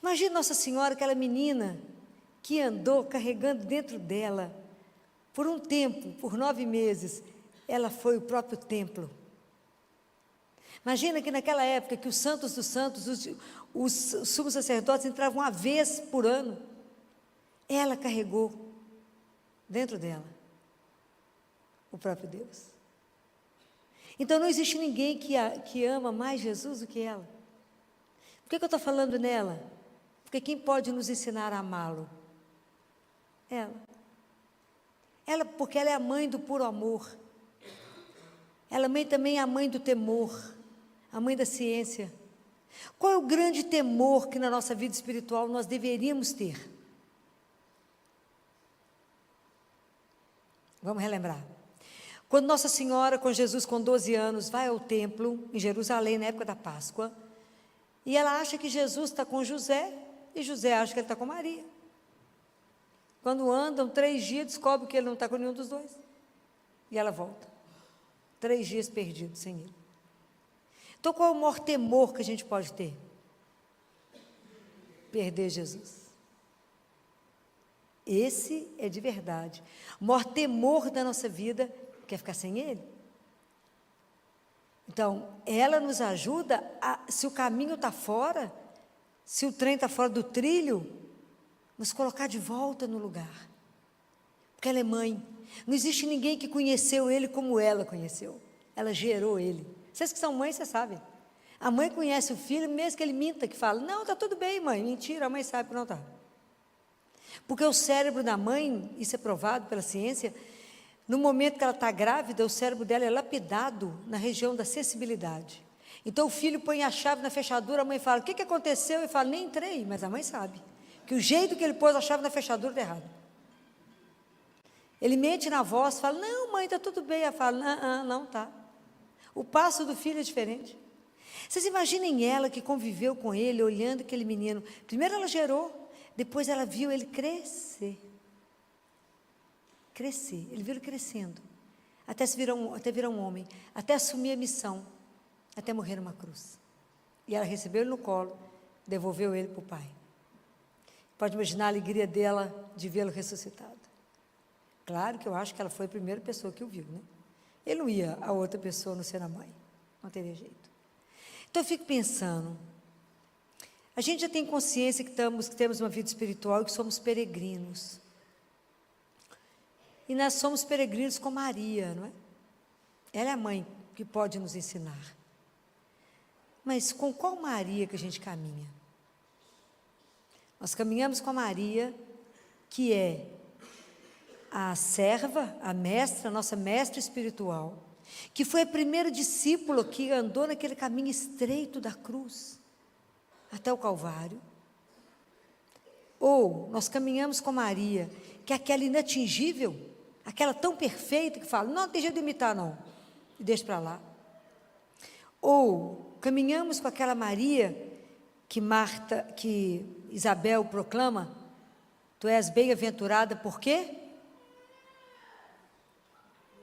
Imagina Nossa Senhora, aquela menina que andou carregando dentro dela, por um tempo, por 9 meses, ela foi o próprio templo. Imagina que naquela época que os santos dos santos, os sumos sacerdotes entravam uma vez por ano, ela carregou dentro dela o próprio Deus. Então não existe ninguém que ama mais Jesus do que ela. Por que eu estou falando nela? Porque quem pode nos ensinar a amá-lo? Ela, porque ela é a mãe do puro amor. Ela também é a mãe do temor, a mãe da ciência. Qual é o grande temor que na nossa vida espiritual nós deveríamos ter? Vamos relembrar. Quando Nossa Senhora, com Jesus com 12 anos, vai ao templo, em Jerusalém, na época da Páscoa, e ela acha que Jesus está com José, e José acha que ele está com Maria. Quando andam 3 dias, descobre que ele não está com nenhum dos dois. E ela volta. 3 dias perdidos sem ele. Então, qual é o maior temor que a gente pode ter? Perder Jesus. Esse é de verdade. O maior temor da nossa vida é ficar sem Ele. Então, ela nos ajuda, se o caminho está fora, se o trem está fora do trilho, nos colocar de volta no lugar. Porque ela é mãe. Não existe ninguém que conheceu Ele como ela conheceu. Ela gerou Ele. Vocês que são mães, vocês sabem. A mãe conhece o filho, mesmo que ele minta, que fala, não, está tudo bem, mãe. Mentira, a mãe sabe que não está. Porque o cérebro da mãe, isso é provado pela ciência, no momento que ela está grávida, o cérebro dela é lapidado na região da sensibilidade. Então o filho põe a chave na fechadura, a mãe fala, o que aconteceu? Ele fala, nem entrei, mas a mãe sabe, que o jeito que ele pôs a chave na fechadura está errado. Ele mente na voz, fala, não mãe, está tudo bem. Ela fala, não está. O passo do filho é diferente. Vocês imaginem ela que conviveu com ele, olhando aquele menino. Primeiro ela gerou, depois ela viu ele crescer. Ele viu ele crescendo, até virar um homem, até assumir a missão, até morrer numa cruz. E ela recebeu ele no colo, devolveu ele para o pai. Pode imaginar a alegria dela de vê-lo ressuscitado. Claro que eu acho que ela foi a primeira pessoa que o viu, né? Ele não ia a outra pessoa não ser a mãe, não teria jeito. Então eu fico pensando, a gente já tem consciência que temos uma vida espiritual e que somos peregrinos. E nós somos peregrinos com Maria, não é? Ela é a mãe que pode nos ensinar. Mas com qual Maria que a gente caminha? Nós caminhamos com a Maria, que é a serva, a mestra, a nossa mestra espiritual, que foi a primeira discípula que andou naquele caminho estreito da cruz, até o Calvário. Ou nós caminhamos com Maria, que é aquela inatingível, aquela tão perfeita que fala, não tem jeito de imitar não, e deixa para lá. Ou caminhamos com aquela Maria que Isabel proclama, tu és bem-aventurada por quê?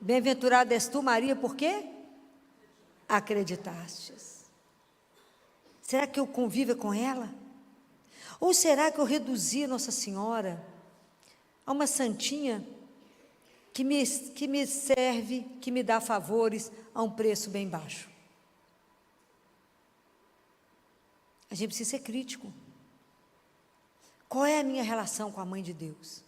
Bem-aventurada és tu, Maria, por quê? Acreditastes. Será que eu convivo com ela? Ou será que eu reduzi Nossa Senhora a uma santinha que me serve, que me dá favores a um preço bem baixo? A gente precisa ser crítico. Qual é a minha relação com a Mãe de Deus?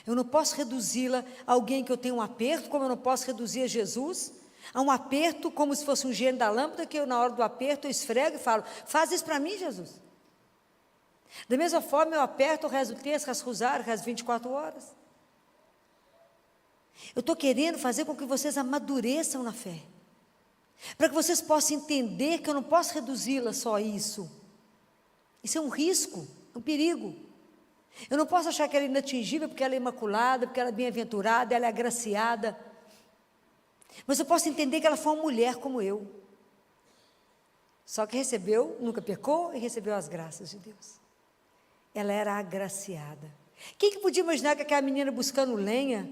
Eu não posso reduzi-la a alguém que eu tenho um aperto, como eu não posso reduzir a Jesus a um aperto como se fosse um gênio da lâmpada, que eu na hora do aperto eu esfrego e falo, faz isso para mim, Jesus. Da mesma forma eu aperto, rezo o texto, rezo o rosário, rezo 24 horas. Eu estou querendo fazer com que vocês amadureçam na fé, para que vocês possam entender que eu não posso reduzi-la só a isso. Isso é um risco, um perigo. Eu não posso achar que ela é inatingível porque ela é imaculada, porque ela é bem-aventurada, ela é agraciada. Mas eu posso entender que ela foi uma mulher como eu, só que recebeu, nunca pecou e recebeu as graças de Deus. Ela era agraciada. Quem que podia imaginar que aquela menina buscando lenha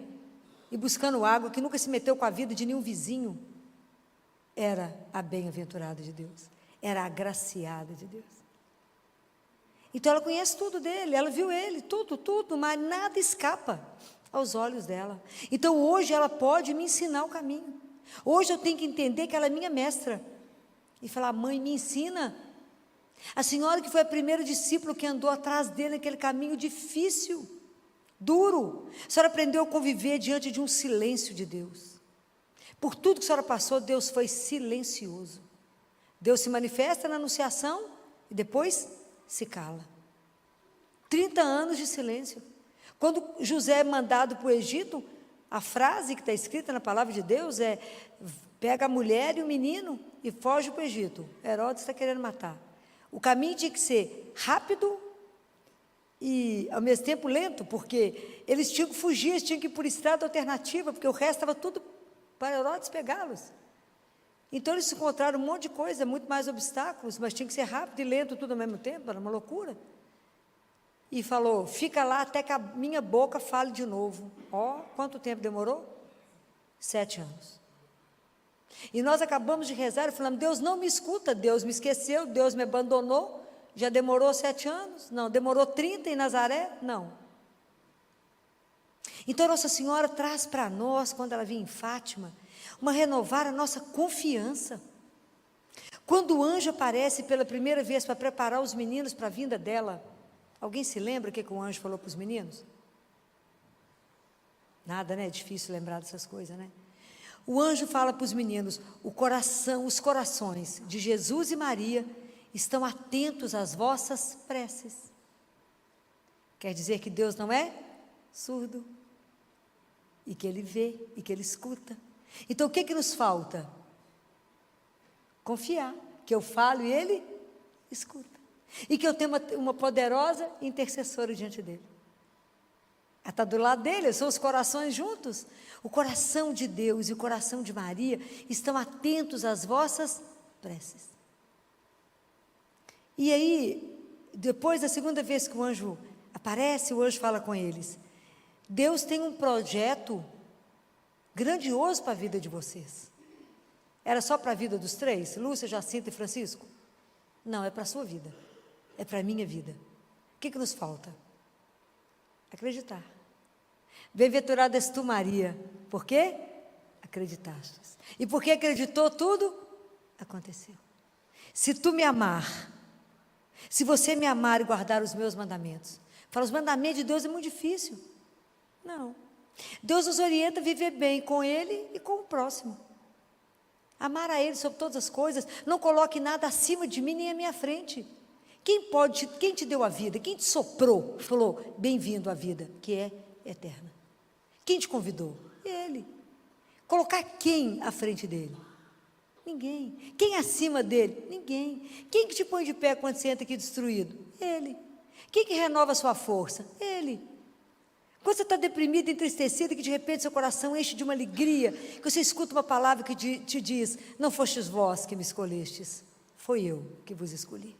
e buscando água, que nunca se meteu com a vida de nenhum vizinho, era a bem-aventurada de Deus, era a agraciada de Deus. Então ela conhece tudo dele, ela viu ele, tudo, mas nada escapa aos olhos dela. Então hoje ela pode me ensinar o caminho. Hoje eu tenho que entender que ela é minha mestra e falar, mãe, me ensina. A senhora que foi a primeira discípula que andou atrás dele naquele caminho difícil, duro, a senhora aprendeu a conviver diante de um silêncio de Deus. Por tudo que a senhora passou, Deus foi silencioso. Deus se manifesta na anunciação e depois se cala. 30 anos de silêncio. Quando José é mandado para o Egito, a frase que está escrita na palavra de Deus é, pega a mulher e o menino e foge para o Egito. Herodes está querendo matar. O caminho tinha que ser rápido e ao mesmo tempo lento, porque eles tinham que fugir, eles tinham que ir por estrada alternativa, porque o resto estava tudo para Herodes pegá-los. Então eles encontraram um monte de coisa, muito mais obstáculos, mas tinha que ser rápido e lento tudo ao mesmo tempo, era uma loucura. E falou, fica lá até que a minha boca fale de novo. Quanto tempo demorou? 7 anos. E nós acabamos de rezar e falamos, Deus não me escuta, Deus me esqueceu, Deus me abandonou, já demorou 7 anos? Não. Demorou 30 em Nazaré? Não. Então Nossa Senhora traz para nós, quando ela vem em Fátima, renovar a nossa confiança. Quando o anjo aparece pela primeira vez para preparar os meninos para a vinda dela, alguém se lembra o que o anjo falou para os meninos? Nada, né? É difícil lembrar dessas coisas, né? O anjo fala para os meninos, os corações de Jesus e Maria estão atentos às vossas preces. Quer dizer que Deus não é surdo, e que Ele vê, e que Ele escuta. Então o que nos falta? Confiar, que eu falo e Ele escuta. E que eu tenho uma poderosa intercessora diante dEle. Ela está do lado dEle, são os corações juntos. O coração de Deus e o coração de Maria estão atentos às vossas preces. E aí, depois da segunda vez que o anjo aparece, o anjo fala com eles. Deus tem um projeto grandioso para a vida de vocês. Era só para a vida dos 3? Lúcia, Jacinta e Francisco? Não, é para a sua vida. É para a minha vida. O que nos falta? Acreditar. Bem-aventurada és tu, Maria. Por quê? Acreditaste. E porque acreditou, tudo aconteceu. Se tu me amar, se você me amar e guardar os meus mandamentos. Fala, os mandamentos de Deus é muito difícil. Não. Deus nos orienta a viver bem com Ele e com o próximo. Amar a Ele sobre todas as coisas. Não coloque nada acima de mim nem à minha frente. Quem te deu a vida? Quem te soprou? Falou, bem-vindo à vida, que é eterna. Quem te convidou? Ele. Colocar quem à frente dele? Ninguém. Quem acima dele? Ninguém. Quem que te põe de pé quando você entra aqui destruído? Ele. Quem que renova a sua força? Ele. Quando você está deprimido, entristecido, que de repente seu coração enche de uma alegria, que você escuta uma palavra que te diz, não fostes vós que me escolhestes, foi eu que vos escolhi.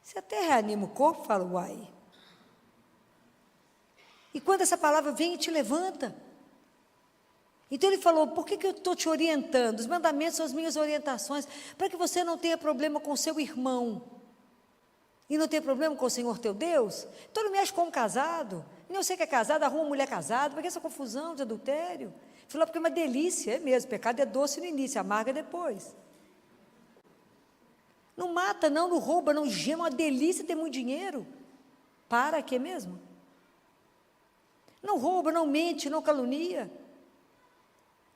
Você até reanima o corpo e fala, uai. E quando essa palavra vem e te levanta. Então ele falou, por que eu estou te orientando? Os mandamentos são as minhas orientações, para que você não tenha problema com o seu irmão. E não tenha problema com o Senhor teu Deus. Então não mexe com um casado. Nem você que é casado, arruma uma mulher casada. Para que essa confusão de adultério? Ele falou, porque é uma delícia, é mesmo. Pecado é doce no início, amarga depois. Não mata, não rouba, não gema, é uma delícia ter muito dinheiro. Para quê mesmo? Não rouba, não mente, não calunia.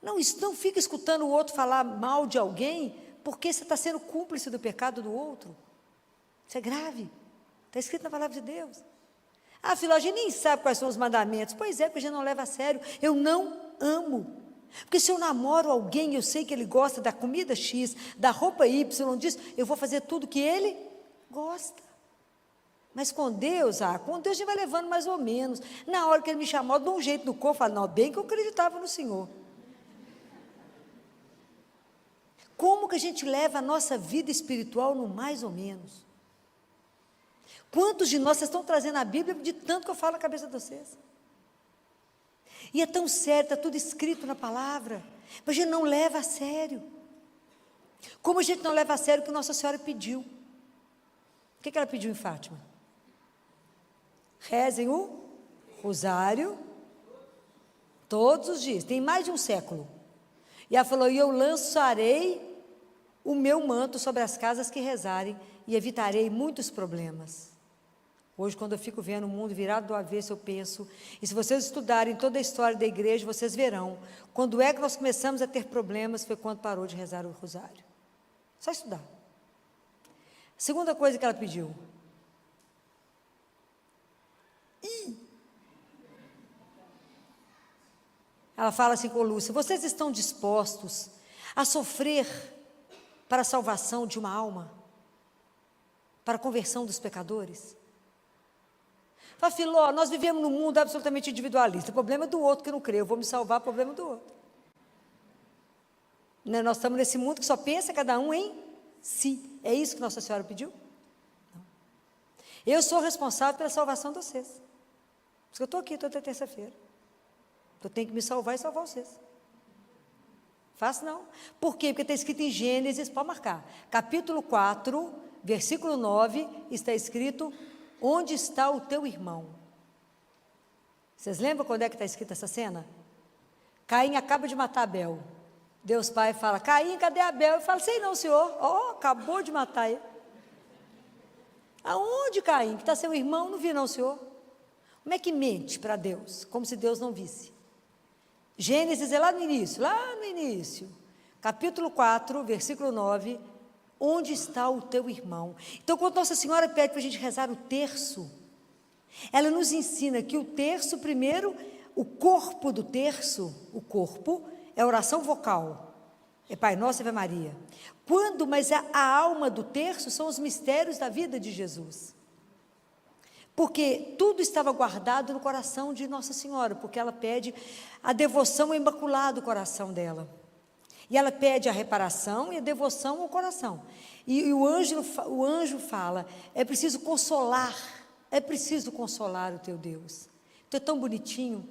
Não fica escutando o outro falar mal de alguém, porque você está sendo cúmplice do pecado do outro. Isso é grave. Está escrito na palavra de Deus. Ah, filho, a gente nem sabe quais são os mandamentos. Pois é, porque a gente não leva a sério. Eu não amo. Porque se eu namoro alguém, eu sei que ele gosta da comida X, da roupa Y, disso, eu vou fazer tudo que ele gosta. Mas com Deus a gente vai levando mais ou menos. Na hora que ele me chamou, eu dou um jeito no corpo, falo, não, bem que eu acreditava no Senhor. Como que a gente leva a nossa vida espiritual no mais ou menos? Quantos de nós vocês estão trazendo a Bíblia de tanto que eu falo na cabeça de vocês? E é tão sério, está tudo escrito na palavra, mas a gente não leva a sério. Como a gente não leva a sério o que Nossa Senhora pediu? O que ela pediu em Fátima? Rezem o rosário todos os dias, tem mais de um século. E ela falou, e eu lançarei o meu manto sobre as casas que rezarem e evitarei muitos problemas. Hoje, quando eu fico vendo o mundo virado do avesso, eu penso, e se vocês estudarem toda a história da igreja, vocês verão, quando é que nós começamos a ter problemas, foi quando parou de rezar o rosário. Só estudar. Segunda coisa que ela pediu. Ela fala assim com Lúcia, vocês estão dispostos a sofrer para a salvação de uma alma? Para a conversão dos pecadores? Fala, Filó, nós vivemos num mundo absolutamente individualista. O problema é do outro que não crê. Eu vou me salvar, o problema é do outro. Né? Nós estamos nesse mundo que só pensa cada um em si. É isso que Nossa Senhora pediu? Não. Eu sou responsável pela salvação de vocês. Por isso que eu estou aqui toda terça-feira. Eu tenho que me salvar e salvar vocês. Fácil não. Por quê? Porque está escrito em Gênesis, pode marcar, capítulo 4, versículo 9, está escrito: onde está o teu irmão? Vocês lembram quando é que está escrita essa cena? Caim acaba de matar Abel. Deus Pai fala: Caim, cadê Abel? Eu falo: sei não, senhor. Acabou de matar ele. Aonde, Caim? Que está seu irmão? Não vi não, senhor. Como é que mente para Deus? Como se Deus não visse. Gênesis é lá no início. Capítulo 4, versículo 9. Onde está o teu irmão? Então, quando Nossa Senhora pede para a gente rezar o terço, ela nos ensina que o terço, primeiro, o corpo do terço, o corpo, é oração vocal. É Pai Nosso e Ave Maria. Mas a alma do terço são os mistérios da vida de Jesus. Porque tudo estava guardado no coração de Nossa Senhora, porque ela pede a devoção ao imaculado coração dela. E ela pede a reparação e a devoção ao coração. E o anjo fala: é preciso consolar o teu Deus. Então é tão bonitinho.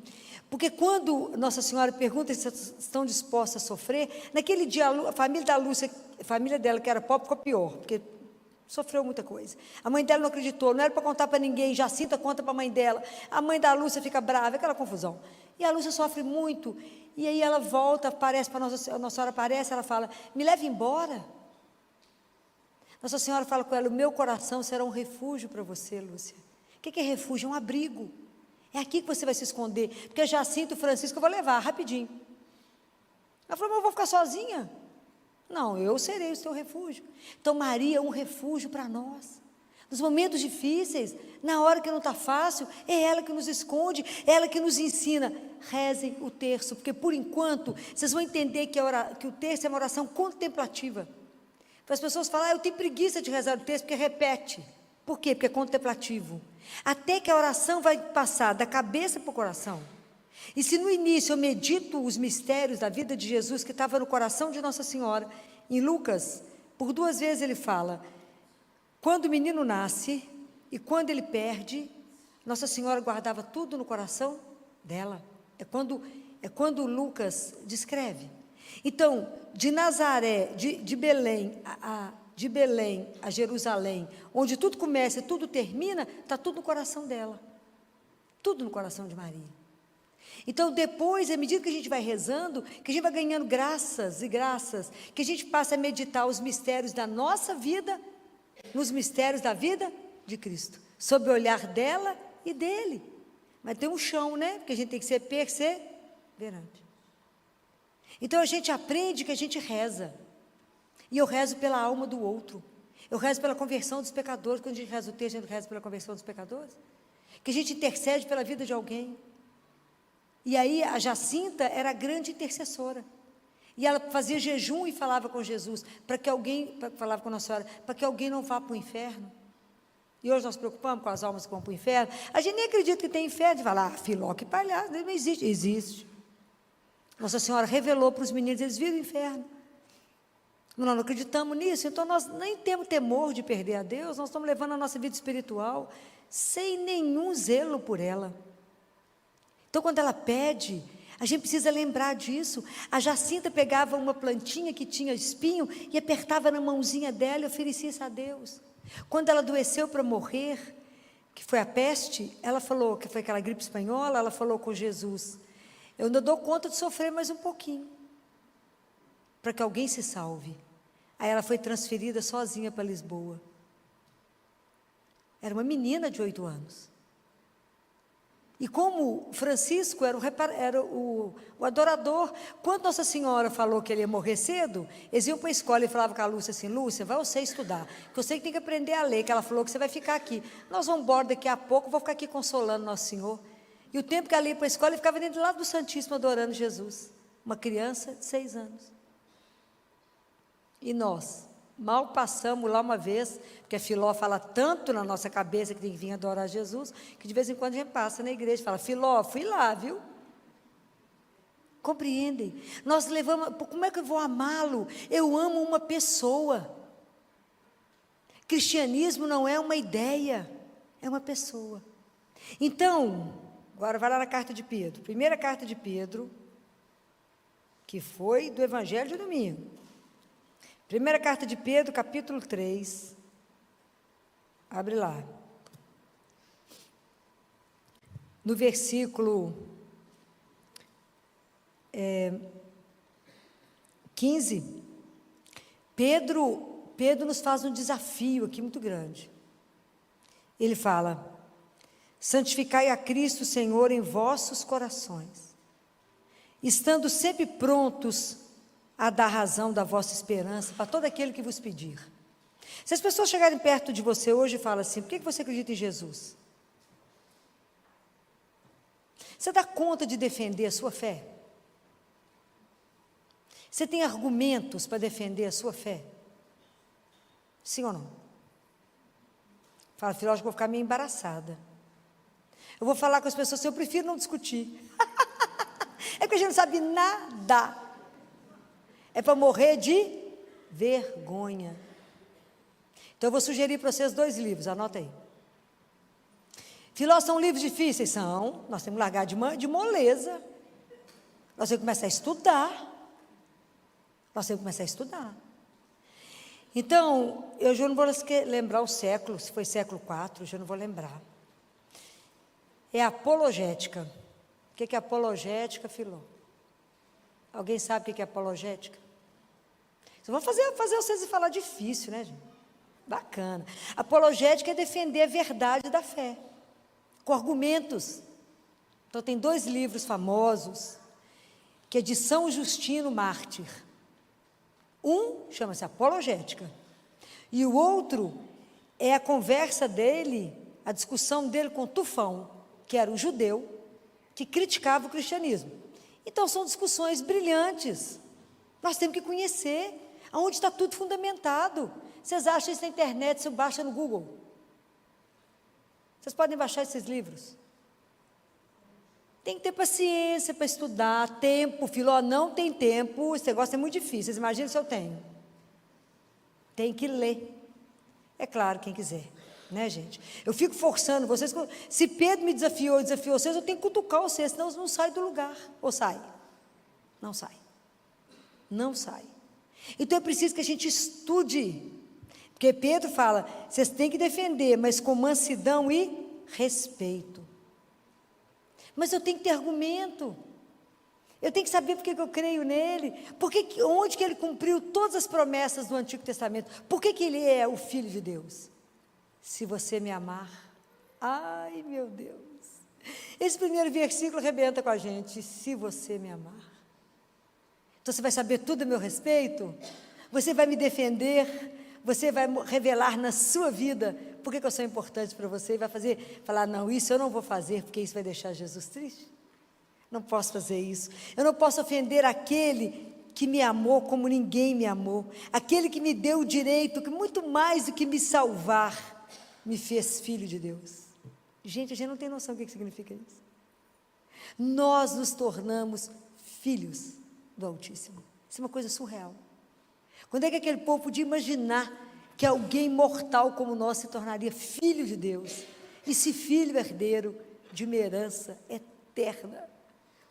Porque quando Nossa Senhora pergunta se estão dispostas a sofrer, naquele dia a família da Lúcia, a família dela que era pobre, ficou pior, porque sofreu muita coisa. A mãe dela não acreditou, não era para contar para ninguém. Jacinta conta para a mãe dela, a mãe da Lúcia fica brava, aquela confusão. E a Lúcia sofre muito, e aí ela volta, aparece para Nossa Senhora, aparece, ela fala: me leva embora. Nossa Senhora fala com ela: o meu coração será um refúgio para você, Lúcia. O que é refúgio? É um abrigo. É aqui que você vai se esconder, porque Jacinto e Francisco eu vou levar rapidinho. Ela falou: mas eu vou ficar sozinha? Não, eu serei o seu refúgio. Então Maria é um refúgio para nós. Nos momentos difíceis, na hora que não está fácil, é ela que nos esconde, é ela que nos ensina. Rezem o terço, porque por enquanto, vocês vão entender que o terço é uma oração contemplativa. As pessoas falam: eu tenho preguiça de rezar o terço, porque repete. Por quê? Porque é contemplativo. Até que a oração vai passar da cabeça para o coração. E se no início eu medito os mistérios da vida de Jesus, que estava no coração de Nossa Senhora, em Lucas, por 2 vezes ele fala: quando o menino nasce e quando ele perde, Nossa Senhora guardava tudo no coração dela. É quando Lucas descreve. Então, de Nazaré, de Belém a Jerusalém, onde tudo começa e tudo termina, está tudo no coração dela. Tudo no coração de Maria. Então depois, à medida que a gente vai rezando, que a gente vai ganhando graças e graças, que a gente passa a meditar os mistérios da nossa vida, nos mistérios da vida de Cristo, sob o olhar dela e dele. Mas tem um chão, né? Porque a gente tem que ser perseverante. Então a gente aprende que a gente reza. E eu rezo pela alma do outro. Eu rezo pela conversão dos pecadores. Quando a gente reza o texto, a gente reza pela conversão dos pecadores. Que a gente intercede pela vida de alguém. E aí a Jacinta era a grande intercessora. E ela fazia jejum e falava com Jesus, falava com Nossa Senhora, para que alguém não vá para o inferno. E hoje nós nos preocupamos com as almas que vão para o inferno. A gente nem acredita que tem inferno. Fala: Filó, que palhaço, não existe. Existe. Nossa Senhora revelou para os meninos: eles viram o inferno. Nós não acreditamos nisso, então nós nem temos temor de perder a Deus, nós estamos levando a nossa vida espiritual sem nenhum zelo por ela. Então quando ela pede, a gente precisa lembrar disso. A Jacinta pegava uma plantinha que tinha espinho e apertava na mãozinha dela e oferecia isso a Deus. Quando ela adoeceu para morrer, que foi a peste, ela falou, que foi aquela gripe espanhola, ela falou com Jesus: eu ainda dou conta de sofrer mais um pouquinho, para que alguém se salve. Aí ela foi transferida sozinha para Lisboa. Era uma menina de 8 anos. E como Francisco era o adorador, quando Nossa Senhora falou que ele ia morrer cedo, eles iam para a escola e falavam com a Lúcia assim: Lúcia, vai você estudar, que eu sei que tem que aprender a ler, que ela falou que você vai ficar aqui. Nós vamos embora daqui a pouco, vou ficar aqui consolando Nosso Senhor. E o tempo que ela ia para a escola, ele ficava dentro do lado do Santíssimo adorando Jesus. Uma criança de 6 anos. E nós mal passamos lá uma vez, porque a Filó fala tanto na nossa cabeça que tem que vir adorar Jesus, que de vez em quando a gente passa na igreja e fala: Filó, fui lá, viu? Compreendem? Nós levamos, como é que eu vou amá-lo? Eu amo uma pessoa. Cristianismo não é uma ideia, é uma pessoa. Então, agora vai lá na carta de Pedro, primeira carta de Pedro, que foi do Evangelho de domingo. Primeira carta de Pedro, capítulo 3. Abre lá. No versículo 15, Pedro nos faz um desafio aqui muito grande. Ele fala: santificai a Cristo Senhor em vossos corações, estando sempre prontos a dar razão da vossa esperança para todo aquele que vos pedir. Se as pessoas chegarem perto de você hoje e falam assim: por que você acredita em Jesus? Você dá conta de defender a sua fé? Você tem argumentos para defender a sua fé? Sim ou não? Fala, filósofo, eu vou ficar meio embaraçada. Eu vou falar com as pessoas assim: eu prefiro não discutir. É porque a gente não sabe nada. É para morrer de vergonha. Então eu vou sugerir para vocês 2 livros, anota aí. Filósofos são livros difíceis? São. Nós temos que largar de moleza. Nós temos que começar a estudar. Então, eu já não vou lembrar o século, se foi século IV, eu já não vou lembrar. É apologética. O que é apologética, Filó? Alguém sabe o que é apologética? Eu vou fazer vocês falar difícil, né, gente? Bacana. Apologética é defender a verdade da fé, com argumentos. Então, tem 2 livros famosos, que é de São Justino Mártir. Um chama-se Apologética, e o outro é a conversa dele, a discussão dele com Tufão, que era um judeu, que criticava o cristianismo. Então, são discussões brilhantes. Nós temos que conhecer aonde está tudo fundamentado. Vocês acham isso na internet, você baixa no Google. Vocês podem baixar esses livros. Tem que ter paciência para estudar, tempo. Filó, não tem tempo, esse negócio é muito difícil. Vocês imaginam se eu tenho. Tem que ler. É claro, quem quiser, né, gente? Eu fico forçando vocês. Se Pedro me desafiou vocês, eu tenho que cutucar vocês, senão não sai do lugar. Ou sai? Não sai. Não sai. Então é preciso que a gente estude. Porque Pedro fala, vocês têm que defender, mas com mansidão e respeito. Mas eu tenho que ter argumento. Eu tenho que saber por que eu creio nele. Onde que ele cumpriu todas as promessas do Antigo Testamento. Por que ele é o Filho de Deus? Se você me amar. Ai, meu Deus. Esse primeiro versículo arrebenta com a gente. Se você me amar. Então você vai saber tudo a meu respeito? Você vai me defender? Você vai revelar na sua vida por que eu sou importante para você e vai falar, não, isso eu não vou fazer porque isso vai deixar Jesus triste. Não posso fazer isso. Eu não posso ofender aquele que me amou como ninguém me amou, aquele que me deu o direito, que muito mais do que me salvar, me fez filho de Deus. Gente, a gente não tem noção do que significa isso. Nós nos tornamos filhos do Altíssimo. Isso é uma coisa surreal. Quando é que aquele povo podia imaginar que alguém mortal como nós se tornaria filho de Deus? E se filho herdeiro de uma herança eterna,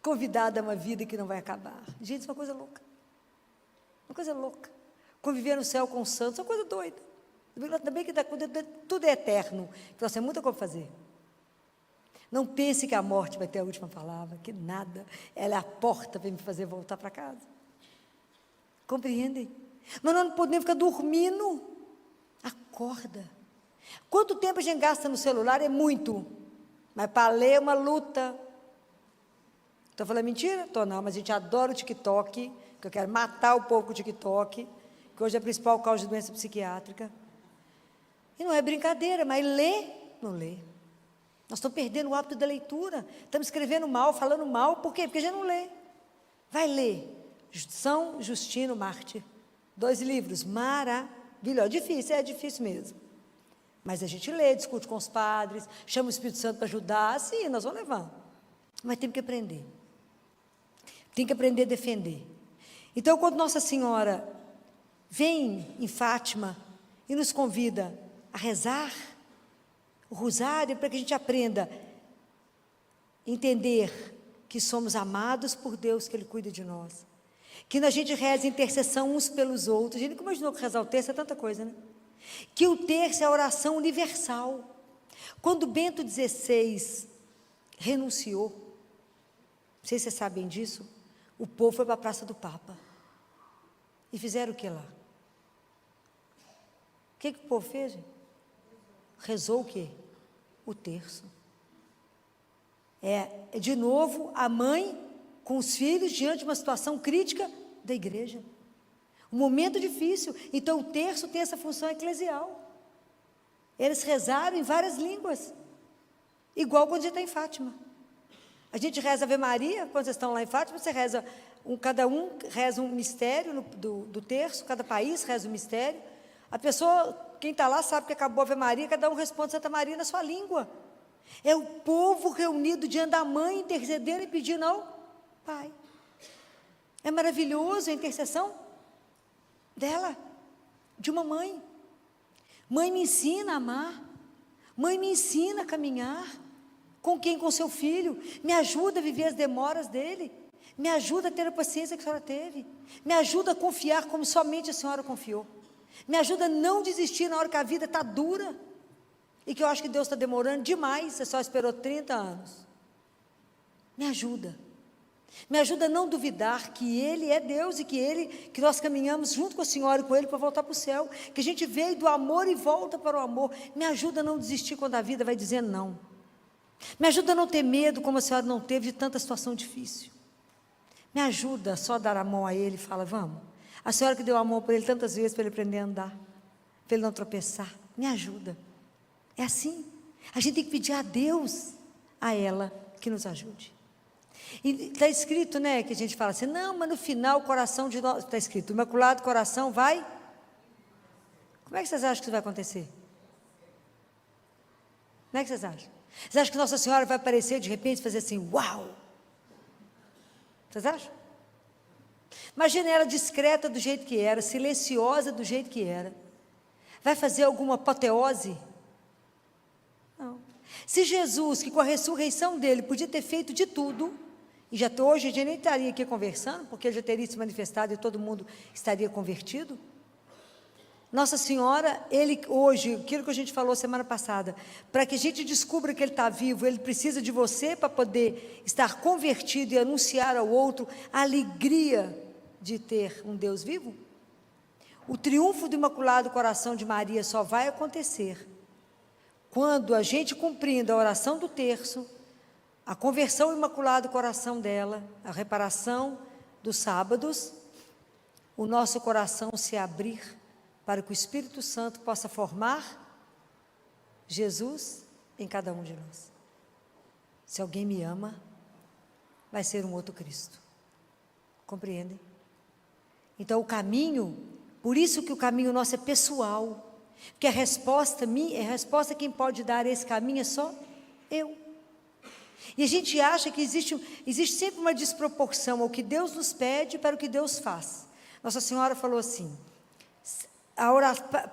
convidado a uma vida que não vai acabar. Gente, isso é uma coisa louca. Uma coisa louca. Conviver no céu com os santos é uma coisa doida. Também que tudo é eterno. Então, tem muita coisa para fazer. Não pense que a morte vai ter a última palavra, que nada. Ela é a porta para me fazer voltar para casa. Compreendem? Mas nós não podemos ficar dormindo. Acorda. Quanto tempo a gente gasta no celular? É muito. Mas para ler é uma luta. Estou falando mentira? Estou não, mas a gente adora o TikTok, que eu quero matar o povo com o TikTok, que hoje é a principal causa de doença psiquiátrica. E não é brincadeira, mas lê, não lê. Nós estamos perdendo o hábito da leitura. Estamos escrevendo mal, falando mal. Por quê? Porque a gente não lê. Vai ler. São Justino Mártir. 2 livros maravilhosos. É difícil mesmo. Mas a gente lê, discute com os padres, chama o Espírito Santo para ajudar. Sim, nós vamos levar. Mas temos que aprender. Tem que aprender a defender. Então, quando Nossa Senhora vem em Fátima e nos convida a rezar o rosário, para que a gente aprenda a entender que somos amados por Deus, que Ele cuida de nós. Que a gente reza intercessão uns pelos outros. A gente nunca imaginou que rezar o terço é tanta coisa, né? Que o terço é a oração universal. Quando Bento XVI renunciou, não sei se vocês sabem disso, o povo foi para a Praça do Papa. E fizeram o que lá? O que o povo fez? Rezou o quê? O terço. De novo, a mãe com os filhos diante de uma situação crítica da igreja. Um momento difícil. Então, o terço tem essa função eclesial. Eles rezaram em várias línguas. Igual quando a gente está em Fátima. A gente reza Ave Maria, quando vocês estão lá em Fátima, você reza, cada um reza um mistério do terço, cada país reza um mistério. A pessoa, quem está lá sabe que acabou a Ave Maria, cada um responde Santa Maria na sua língua. É o povo reunido diante da mãe, intercedendo e pedindo ao Pai. É maravilhoso a intercessão dela, de uma mãe. Mãe me ensina a amar. Mãe me ensina a caminhar. Com quem? Com seu filho. Me ajuda a viver as demoras dele. Me ajuda a ter a paciência que a senhora teve. Me ajuda a confiar como somente a senhora confiou. Me ajuda a não desistir na hora que a vida está dura. E que eu acho que Deus está demorando demais. Você só esperou 30 anos. Me ajuda. Me ajuda a não duvidar que Ele é Deus e que nós caminhamos junto com a senhora e com Ele para voltar para o céu. Que a gente veio do amor e volta para o amor. Me ajuda a não desistir quando a vida vai dizendo não. Me ajuda a não ter medo como a senhora não teve de tanta situação difícil. Me ajuda só a dar a mão a Ele e fala, vamos. A senhora que deu a mão para Ele tantas vezes para Ele aprender a andar, para Ele não tropeçar. Me ajuda. É assim. A gente tem que pedir a Deus, a ela, que nos ajude. E está escrito, né, que a gente fala assim, não, mas no final o coração de nós, está escrito, o imaculado coração vai. Como é que vocês acham que isso vai acontecer? Como é que vocês acham? Vocês acham que Nossa Senhora vai aparecer de repente e fazer assim, uau? Vocês acham? Imagina ela discreta do jeito que era, silenciosa do jeito que era. Vai fazer alguma apoteose? Não. Se Jesus, que com a ressurreição dele podia ter feito de tudo, e já hoje a gente nem estaria aqui conversando, porque ele já teria se manifestado e todo mundo estaria convertido. Nossa Senhora, Ele hoje, aquilo que a gente falou semana passada, para que a gente descubra que Ele está vivo, Ele precisa de você para poder estar convertido e anunciar ao outro a alegria de ter um Deus vivo. O triunfo do Imaculado Coração de Maria só vai acontecer quando a gente cumprindo a oração do terço, a conversão ao Imaculado Coração dela, a reparação dos sábados, o nosso coração se abrir para que o Espírito Santo possa formar Jesus em cada um de nós. Se alguém me ama, vai ser um outro Cristo. Compreendem? Então o caminho, por isso que o caminho nosso é pessoal, porque a resposta quem pode dar esse caminho é só eu. E a gente acha que existe sempre uma desproporção ao que Deus nos pede para o que Deus faz. Nossa Senhora falou assim,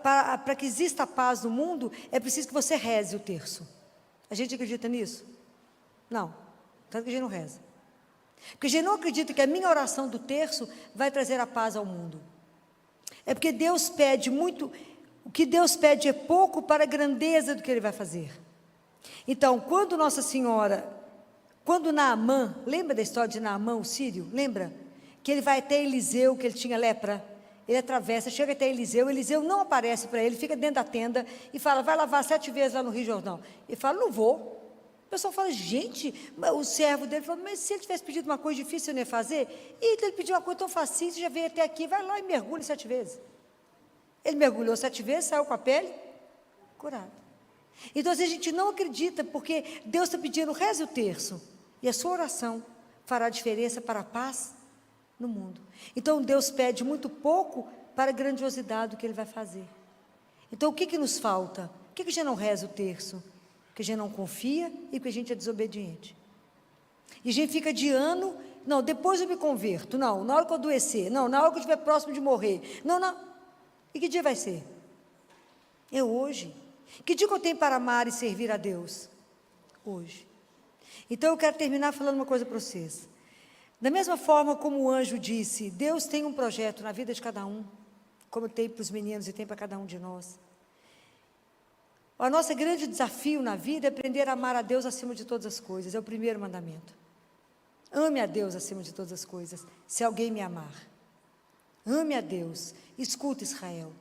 para que exista a paz no mundo, é preciso que você reze o terço. A gente acredita nisso? Não, tanto que a gente não reza. Porque a gente não acredita que a minha oração do terço vai trazer a paz ao mundo. É porque Deus pede muito, o que Deus pede é pouco para a grandeza do que Ele vai fazer. Então, quando Nossa Senhora, quando Naamã, lembra da história de Naamã, o sírio? Lembra? Que ele vai até Eliseu, que ele tinha lepra. Ele atravessa, chega até Eliseu não aparece para ele, fica dentro da tenda e fala, vai lavar 7 vezes lá no Rio Jordão. Ele fala, não vou. O pessoal fala, gente, o servo dele falou, mas se ele tivesse pedido uma coisa difícil, eu não ia fazer? E ele pediu uma coisa tão facinho, você já veio até aqui, vai lá e mergulha 7 vezes. Ele mergulhou 7 vezes, saiu com a pele curada. Então, a gente não acredita, porque Deus está pedindo, reze o terço, e a sua oração fará diferença para a paz no mundo. Então Deus pede muito pouco para a grandiosidade do que Ele vai fazer. Então o que nos falta? Por que a gente não reza o terço? Porque a gente não confia e porque a gente é desobediente. E a gente fica adiando, não, depois eu me converto, não, na hora que eu adoecer, não, na hora que eu estiver próximo de morrer, não. E que dia vai ser? É hoje. Que dia que eu tenho para amar e servir a Deus? Hoje. Então eu quero terminar falando uma coisa para vocês. Da mesma forma como o anjo disse, Deus tem um projeto na vida de cada um, como tem para os meninos e tem para cada um de nós. O nosso grande desafio na vida é aprender a amar a Deus acima de todas as coisas, é o primeiro mandamento. Ame a Deus acima de todas as coisas, se alguém me amar. Ame a Deus, escuta Israel,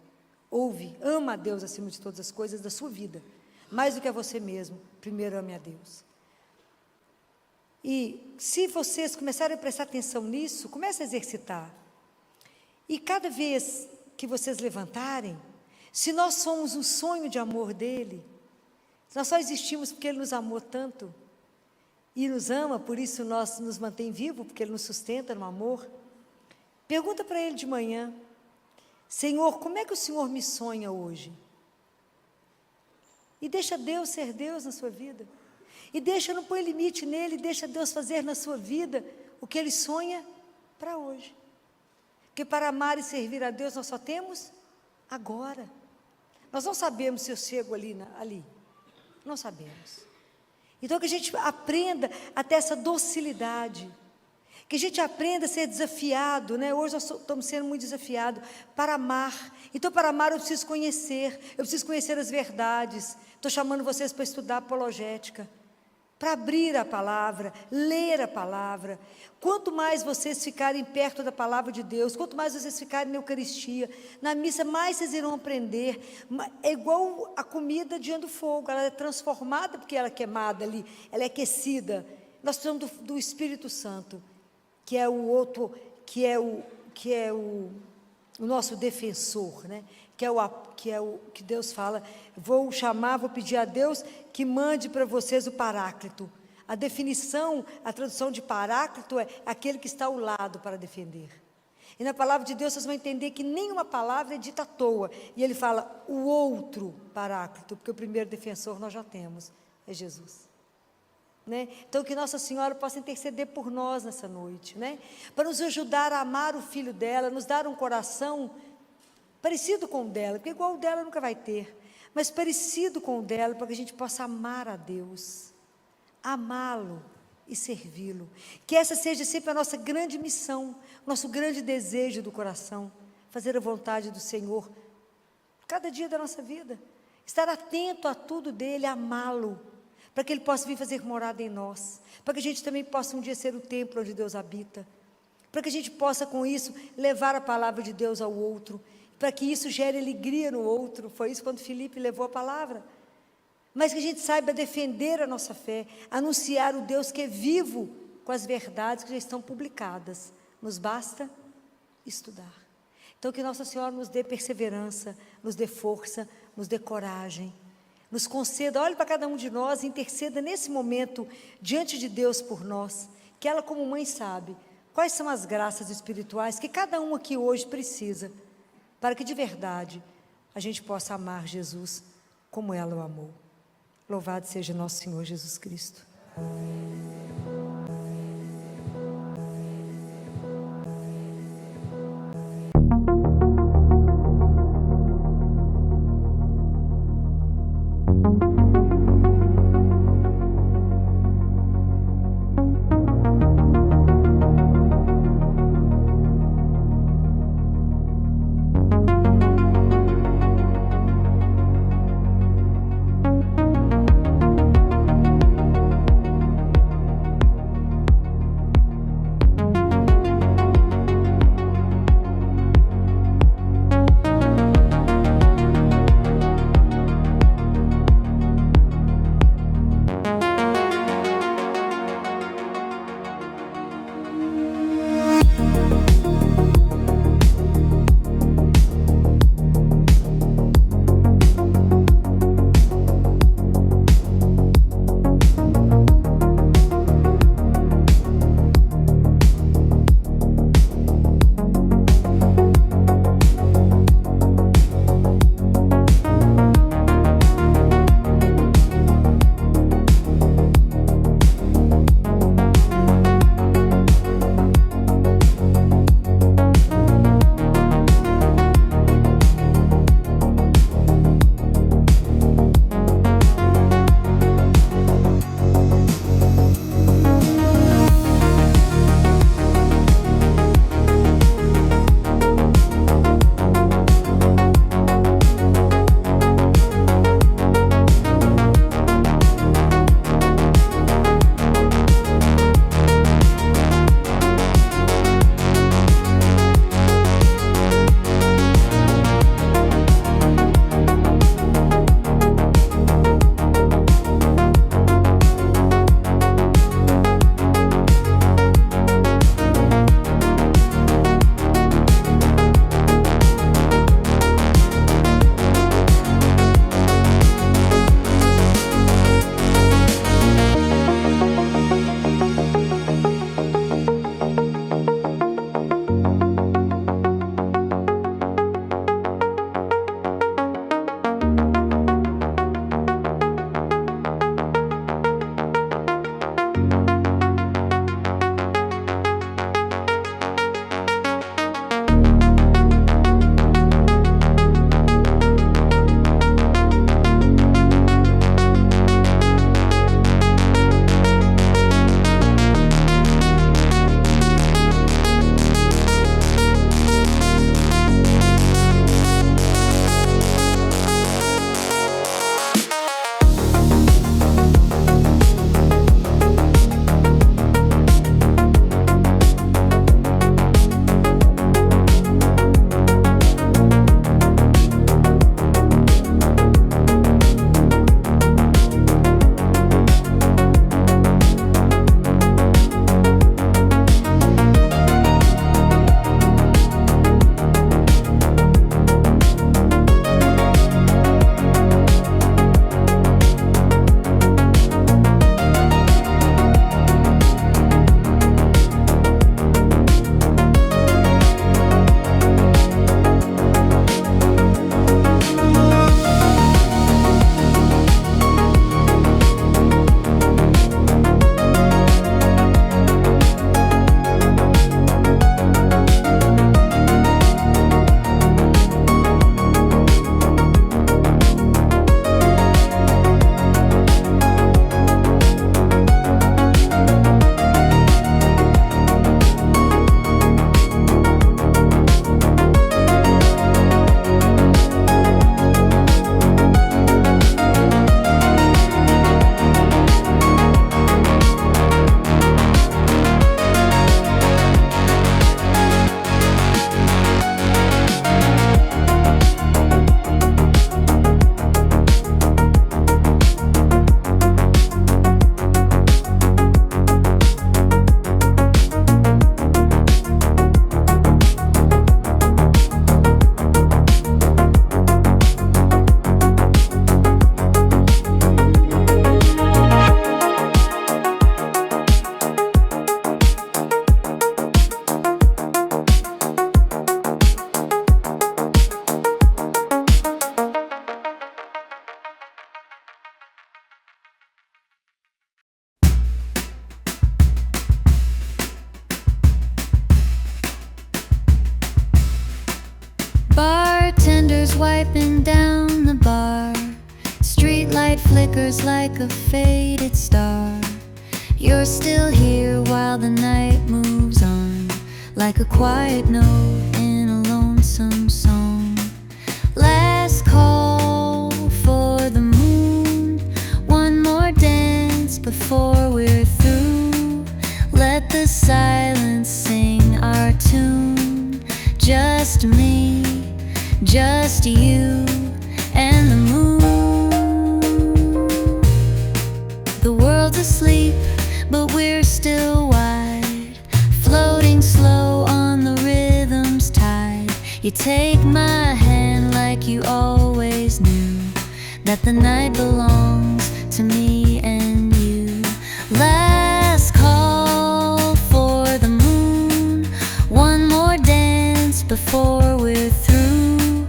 ouve, ama a Deus acima de todas as coisas da sua vida, mais do que a você mesmo, primeiro ame a Deus. E se vocês começarem a prestar atenção nisso, comece a exercitar. E cada vez que vocês levantarem, se nós somos o sonho de amor dele, nós só existimos porque ele nos amou tanto, e nos ama, por isso nós nos mantém vivos, porque ele nos sustenta no amor. Pergunta para ele de manhã, Senhor, como é que o Senhor me sonha hoje? E deixa Deus ser Deus na sua vida. E não põe limite nele, deixa Deus fazer na sua vida o que ele sonha para hoje. Porque para amar e servir a Deus nós só temos agora. Nós não sabemos se eu chego ali. Não sabemos. Então que a gente aprenda a ter essa docilidade. Que a gente aprenda a ser desafiado, né? Hoje nós estamos sendo muito desafiados para amar. Então para amar eu preciso conhecer as verdades. Estou chamando vocês para estudar apologética, para abrir a palavra, ler a palavra. Quanto mais vocês ficarem perto da palavra de Deus, quanto mais vocês ficarem na Eucaristia, na missa, mais vocês irão aprender. É igual a comida diante do fogo, ela é transformada porque ela é queimada ali, ela é aquecida. Nós precisamos do Espírito Santo, que é o outro, que é o nosso defensor, né? Que Deus fala, vou pedir a Deus que mande para vocês o Paráclito. A definição, a tradução de Paráclito é aquele que está ao lado para defender. E na palavra de Deus vocês vão entender que nenhuma palavra é dita à toa. E ele fala, o outro Paráclito, porque o primeiro defensor nós já temos, é Jesus. Né? Então que Nossa Senhora possa interceder por nós nessa noite, né? Para nos ajudar a amar o Filho dela, nos dar um coração parecido com o dela, porque igual o dela nunca vai ter, mas parecido com o dela, para que a gente possa amar a Deus, amá-lo e servi-lo. Que essa seja sempre a nossa grande missão, nosso grande desejo do coração, fazer a vontade do Senhor, cada dia da nossa vida, estar atento a tudo dele, amá-lo, para que ele possa vir fazer morada em nós, para que a gente também possa um dia ser o templo onde Deus habita, para que a gente possa com isso levar a palavra de Deus ao outro, para que isso gere alegria no outro. Foi isso quando Filipe levou a palavra. Mas que a gente saiba defender a nossa fé, anunciar o Deus que é vivo com as verdades que já estão publicadas. Nos basta estudar. Então que Nossa Senhora nos dê perseverança, nos dê força, nos dê coragem, nos conceda, olhe para cada um de nós e interceda nesse momento diante de Deus por nós, que ela como mãe sabe quais são as graças espirituais que cada um aqui hoje precisa, para que de verdade a gente possa amar Jesus como ela o amou. Louvado seja nosso Senhor Jesus Cristo. wiping down the bar. Streetlight flickers like a faded star. You're still here while the night moves on, like a quiet note in a lonesome song. Last call for the moon, one more dance before we're through. Let the silence sing our tune. Just me, just you and the moon. The world's asleep, but we're still wide, floating slow on the rhythm's tide. You take my hand like you always knew that the night belongs to me and you. Last call for the moon, one more dance before we're through.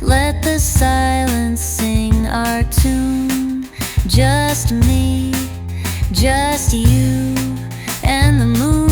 Let the silence sing our tune. Just me, just you and the moon.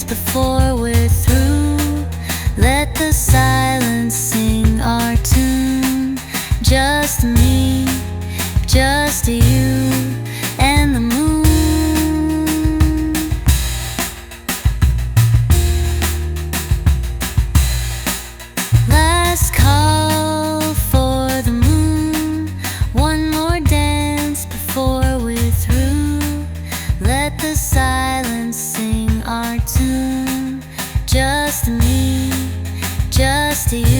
Before we're through, let the silence sing our tune. Just me, just you and the moon. Last call for the moon, one more dance before we're through. Let the silence sing our tune. Just me, just you.